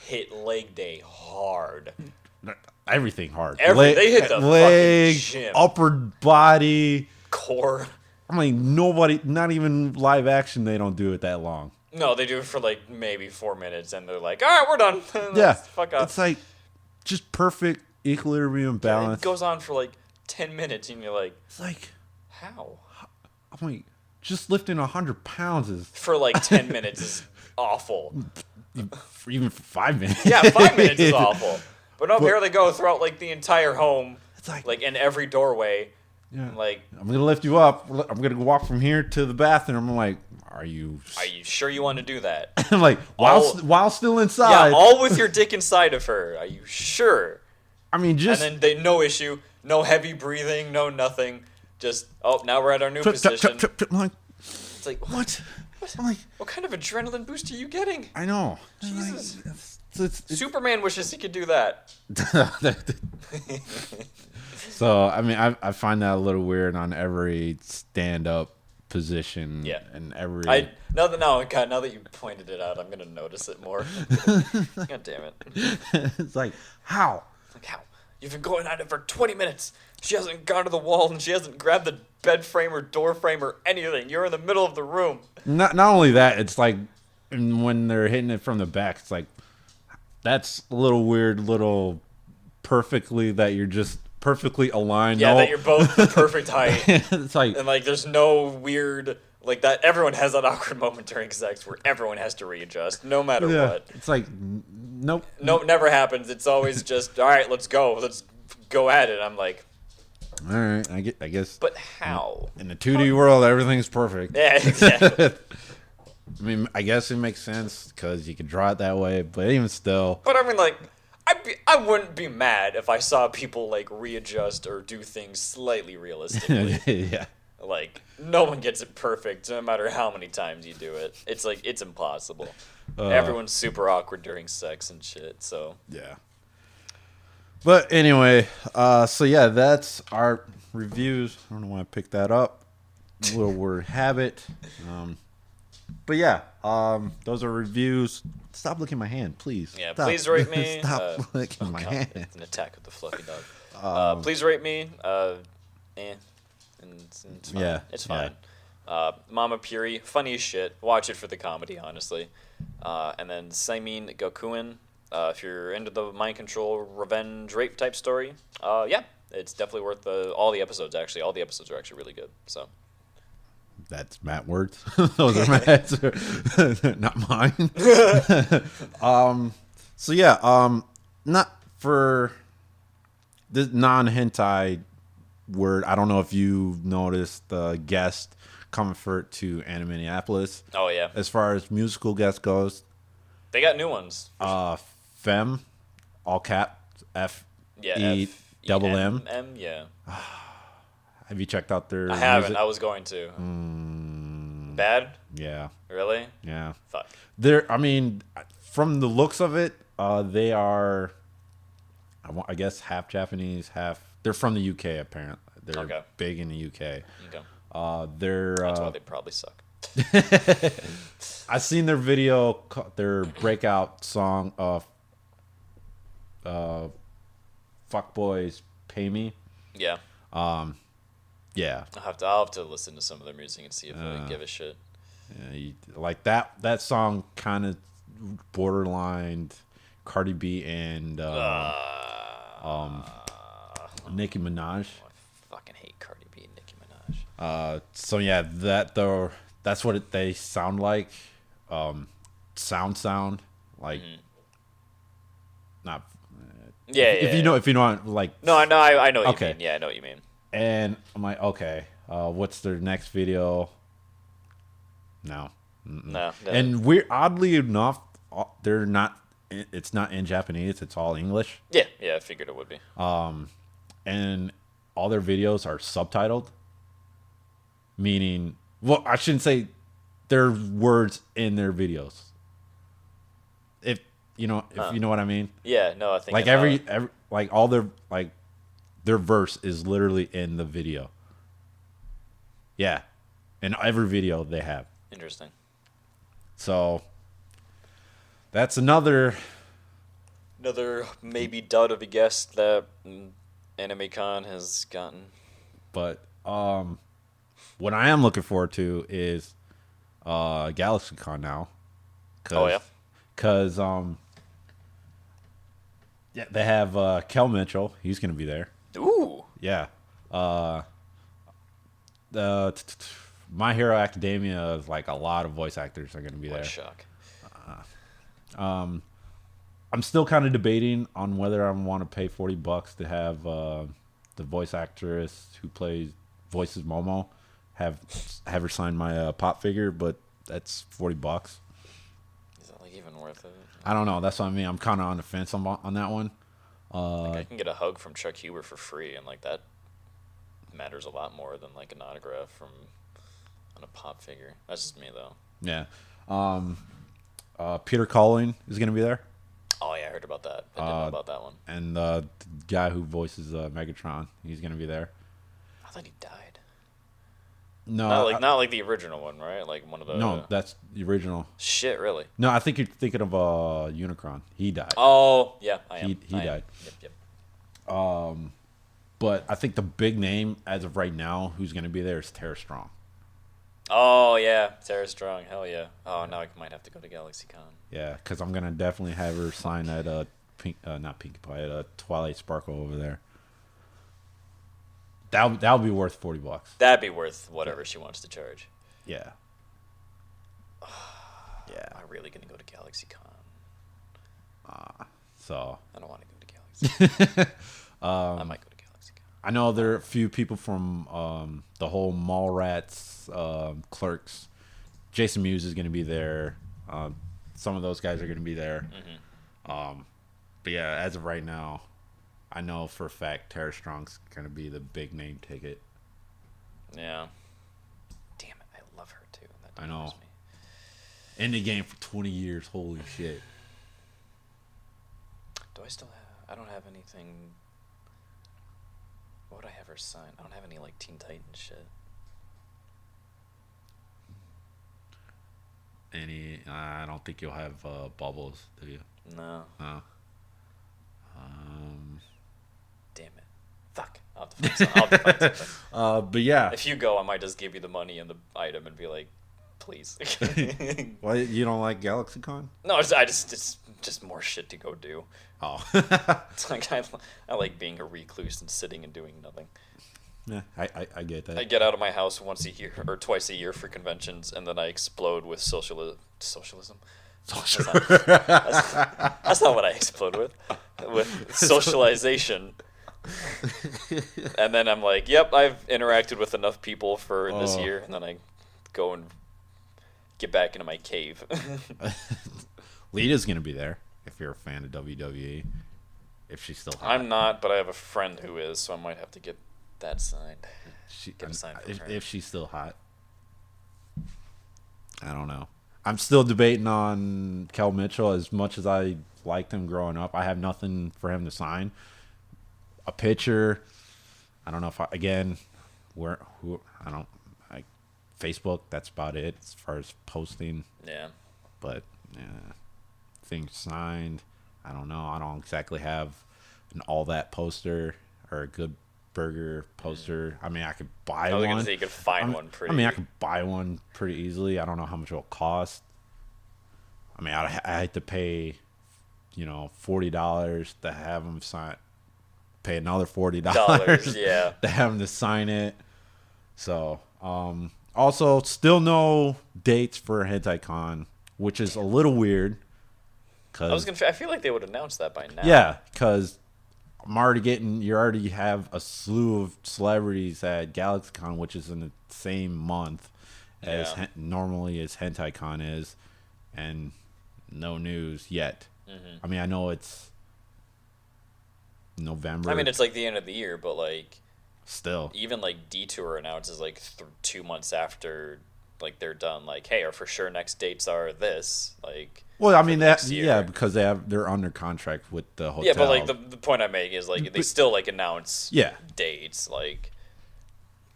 hit leg day hard. Everything hard. They hit the leg, fucking gym. upper body, core. I mean, nobody, not even live action, they don't do it that long. No, they do it for like maybe 4 minutes, and they're like, all right, we're done. Yeah. Fuck off. It's like just perfect equilibrium balance. It goes on for like 10 minutes, and you're like, it's like, how? I'm like, just lifting 100 pounds is... For like 10 minutes is awful. Even for 5 minutes. Yeah, 5 minutes is awful. But no, here they go throughout like the entire home. It's like in every doorway. Yeah. Like, I'm going to lift you up. I'm going to walk from here to the bathroom. I'm like, are you sure you want to do that? I'm like, while still inside. Yeah, all with your dick inside of her. Are you sure? I mean, just... And then no issue. No heavy breathing. No nothing. Just, now we're at our new position. It's like, what? I'm like, what kind of adrenaline boost are you getting? I know. Jesus. It's Superman wishes he could do that. So, I mean, I find that a little weird on every stand-up position. Yeah. And every... Now that you pointed it out, I'm going to notice it more. God damn it. It's like, how? Like, how? You've been going at it for 20 minutes. She hasn't gone to the wall, and she hasn't grabbed the bed frame or door frame or anything. You're in the middle of the room. Not only that, it's like, when they're hitting it from the back, it's like, that's a little weird, perfectly, that you're just perfectly aligned. Yeah, that you're both the perfect height. It's like... And like, there's no weird... Like, that, everyone has that awkward moment during sex where everyone has to readjust, no matter what. It's like, nope. Nope, never happens. It's always just, all right, let's go. Let's go at it. I'm like... All right, I guess. But how? In the 2D world, everything's perfect. Yeah, exactly. I mean, I guess it makes sense because you can draw it that way, but even still. But I mean, like, I wouldn't be mad if I saw people, like, readjust or do things slightly realistically. Yeah. Like, no one gets it perfect, no matter how many times you do it. It's, like, it's impossible. Everyone's super awkward during sex and shit, so. Yeah. But anyway, so yeah, that's our reviews. I don't know why I picked that up. A little word habit. But yeah, those are reviews. Stop licking my hand, please. Yeah, Stop. Please rate me. Stop licking my hand. It's an attack of the fluffy dog. Please rate me. It's fine. Yeah, it's fine. Yeah. Mama Puri, funny as shit. Watch it for the comedy, honestly. And then Saimin Gakuen. If you're into the mind control, revenge, rape type story, yeah, it's definitely worth all the episodes. Actually, all the episodes are actually really good. So That's Matt words. Those are Matt's, not mine. So yeah, not for the non-hentai word. I don't know if you noticed the guest comfort to Anime Minneapolis. oh yeah, As far as musical guest goes, they got new ones. Fem, all cap, F Yeah, E double M. M. Yeah, Have you checked out their? I haven't. music? I was going to. Bad? Yeah, Really? yeah. Fuck. I mean, from the looks of it, they are, I guess, half Japanese, half. They're from the UK, apparently. They're Okay. big in the UK. Okay. They're. That's why they probably suck. I seen their video, their breakout song of, "Fuck Boys Pay Me." Yeah. Yeah, I'll have to listen to some of their music and see if I give a shit. yeah, like that song kind of borderline Cardi B and Nicki Minaj. I fucking hate Cardi B and Nicki Minaj. So yeah, that's what they sound like. Sound like not. Yeah, If you know, like. No, I know what Okay. you mean. Yeah, I know what you mean. And I'm like, okay, what's their next video? No. No. And oddly enough, they're not. It's not in Japanese. It's all English. Yeah, I figured it would be. And all their videos are subtitled. Meaning, well, I shouldn't say there are words in their videos. If you know what I mean. Yeah, no, I think Like every like all their verse is literally in the video. Yeah, in every video they have. Interesting. So that's another maybe dud of a guest that AnimeCon has gotten. But what I am looking forward to is GalaxyCon now. Yeah? Because yeah, they have Kel Mitchell. He's going to be there. Ooh. Yeah. My Hero Academia is like a lot of voice actors are going to be What there. a shock. I'm still kind of debating on whether I want to pay $40 to have the voice actress who voices Momo have her sign my pop figure, but that's $40. Is that like even worth it? I don't know. That's what I mean. I'm kind of on the fence on that one. Like I can get a hug from Chuck Huber for free, and like that matters a lot more than like an autograph on a pop figure. That's just me though. Yeah. Peter Cullen is going to be there. Oh yeah, I heard about that. I didn't know about that one. And the guy who voices Megatron, he's going to be there. I thought he died. No, Not like the original one, right? Like one of the. no, that's the original. Shit, really? No, I think you're thinking of Unicron. He died. Oh yeah, I am. He I am. died. Yep. But I think the big name as of right now who's going to be there is Tara Strong. Oh yeah, Sarah Strong. Hell yeah. Oh, now I might have to go to GalaxyCon. Yeah, because I'm going to definitely have her sign at not Pinkie Pie, at Twilight Sparkle over there. That'll be worth $40. That'd be worth whatever she wants to charge. Yeah. Yeah. Am I really gonna go to GalaxyCon? So I don't want to go to GalaxyCon. I might go to GalaxyCon. I know there are a few people from the whole Mallrats, Clerks. Jason Mewes is going to be there. Some of those guys are going to be there. Mm-hmm. But yeah, as of right now, I know for a fact Tara Strong's going to be the big name ticket. Yeah. Damn it, I love her too. That I know. bothers me. In the game for 20 years. Holy shit. Do I still have? I don't have anything. What would I have her sign? I don't have any like Teen Titans shit. I don't think you'll have Bubbles, do you? No. No. Damn it. Fuck. I'll have to find something. But yeah. If you go, I might just give you the money and the item and be like, please. Why you don't like GalaxyCon? No, it's just more shit to go do. Oh. It's like I like being a recluse and sitting and doing nothing. Yeah, I get that. I get out of my house once a year or twice a year for conventions, and then I explode with socialism. That's not what I explode with. With socialization. And then I'm like, yep, I've interacted with enough people for this year, and then I go and get back into my cave. Lita's gonna be there if you're a fan of WWE. If she's still hot. I'm not, but I have a friend who is, so I might have to get that signed. Get a sign from her. If she's still hot. I don't know. I'm still debating on Kel Mitchell. As much as I liked him growing up, I have nothing for him to sign. A pitcher. I don't know if Facebook. That's about it as far as posting. Yeah. But things signed. I don't know. I don't exactly have an all that poster or a good burger poster. I mean, I could buy one. I was gonna say you could find one pretty. I mean, I could buy one pretty easily. I don't know how much it will cost. I mean, I had to pay, $40 to have them sign. Pay another $40 yeah, to have them to sign it. So, also, still no dates for HentaiCon, which is a little weird. I feel like they would announce that by now. Yeah, because you already have a slew of celebrities at GalaxyCon, which is in the same month as normally as HentaiCon is, and no news yet. Mm-hmm. I mean, I know it's November. I mean, it's like the end of the year, but like still, even like Detour announces like 2 months after like they're done. Like, hey, our for sure next dates are this. Like, well, I mean because they're under contract with the hotel. Yeah, but like the point I'm making is like they still like announce dates. Like,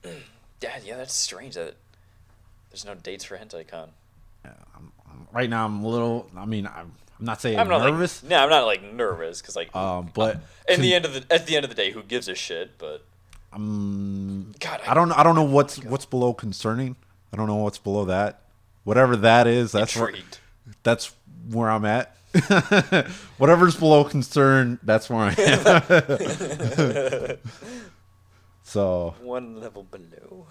yeah, that's strange that there's no dates for HentaiCon. Yeah, right now I'm a little. I mean, I'm not saying I'm nervous. I'm not like nervous because like. But at the end of the day, who gives a shit? But. God, I don't know what's below concerning. I don't know what's below that. Whatever that is, that's where I'm at. Whatever's below concern, that's where I am. So one level below.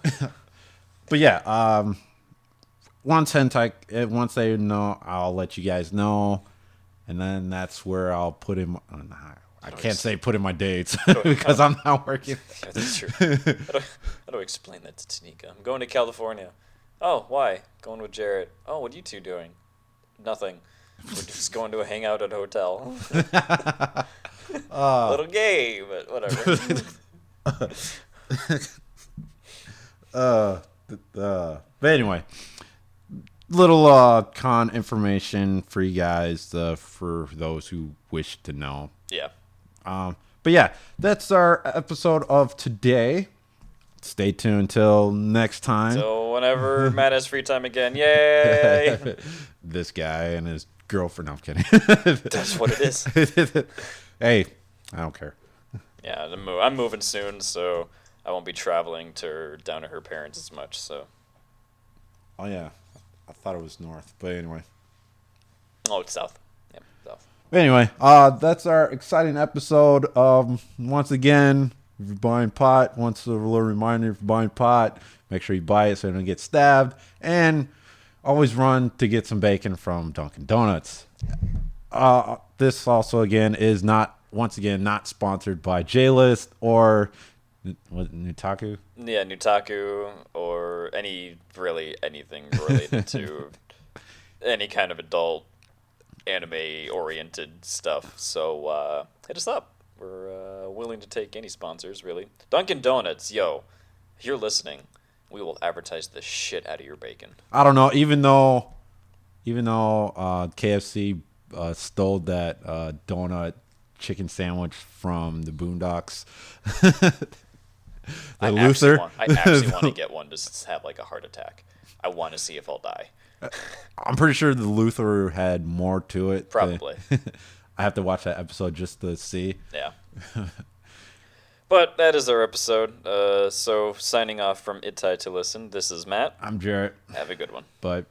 But yeah, once they know, I'll let you guys know, and then that's where I'll put in. I can't say put in my dates because I'm not working. Yeah, that's true. How do I explain that to Tanika? I'm going to California. Oh, why? Going with Jarrett. Oh, what are you two doing? Nothing. We're just going to a hangout at a hotel. Little gay, but whatever. But anyway, little con information for you guys, for those who wish to know. Yeah. But yeah, that's our episode of today. Stay tuned till next time. So whenever Matt has free time again, yay! This guy and his girlfriend. No, I'm kidding. That's what it is. Hey, I don't care. Yeah, I'm moving soon, so I won't be traveling down to her parents as much. So. Oh yeah, I thought it was north, but anyway. Oh, it's south. Yeah, south. Anyway, that's our exciting episode. Once again, if you're buying pot, a little reminder, if you're buying pot, make sure you buy it so you don't get stabbed. And always run to get some bacon from Dunkin' Donuts. This also, again, is not sponsored by J-List or Nutaku. Yeah, Nutaku or anything related to any kind of adult anime-oriented stuff. So hit us up. We're willing to take any sponsors, really. Dunkin' Donuts, yo, if you're listening, we will advertise the shit out of your bacon. I don't know, even though KFC stole that donut chicken sandwich from the Boondocks. I actually want to get one to have like a heart attack. I want to see if I'll die. I'm pretty sure the Luther had more to it. Probably. I have to watch that episode just to see. Yeah. But that is our episode. So signing off from Itai to Listen, this is Matt. I'm Jarrett. Have a good one. Bye.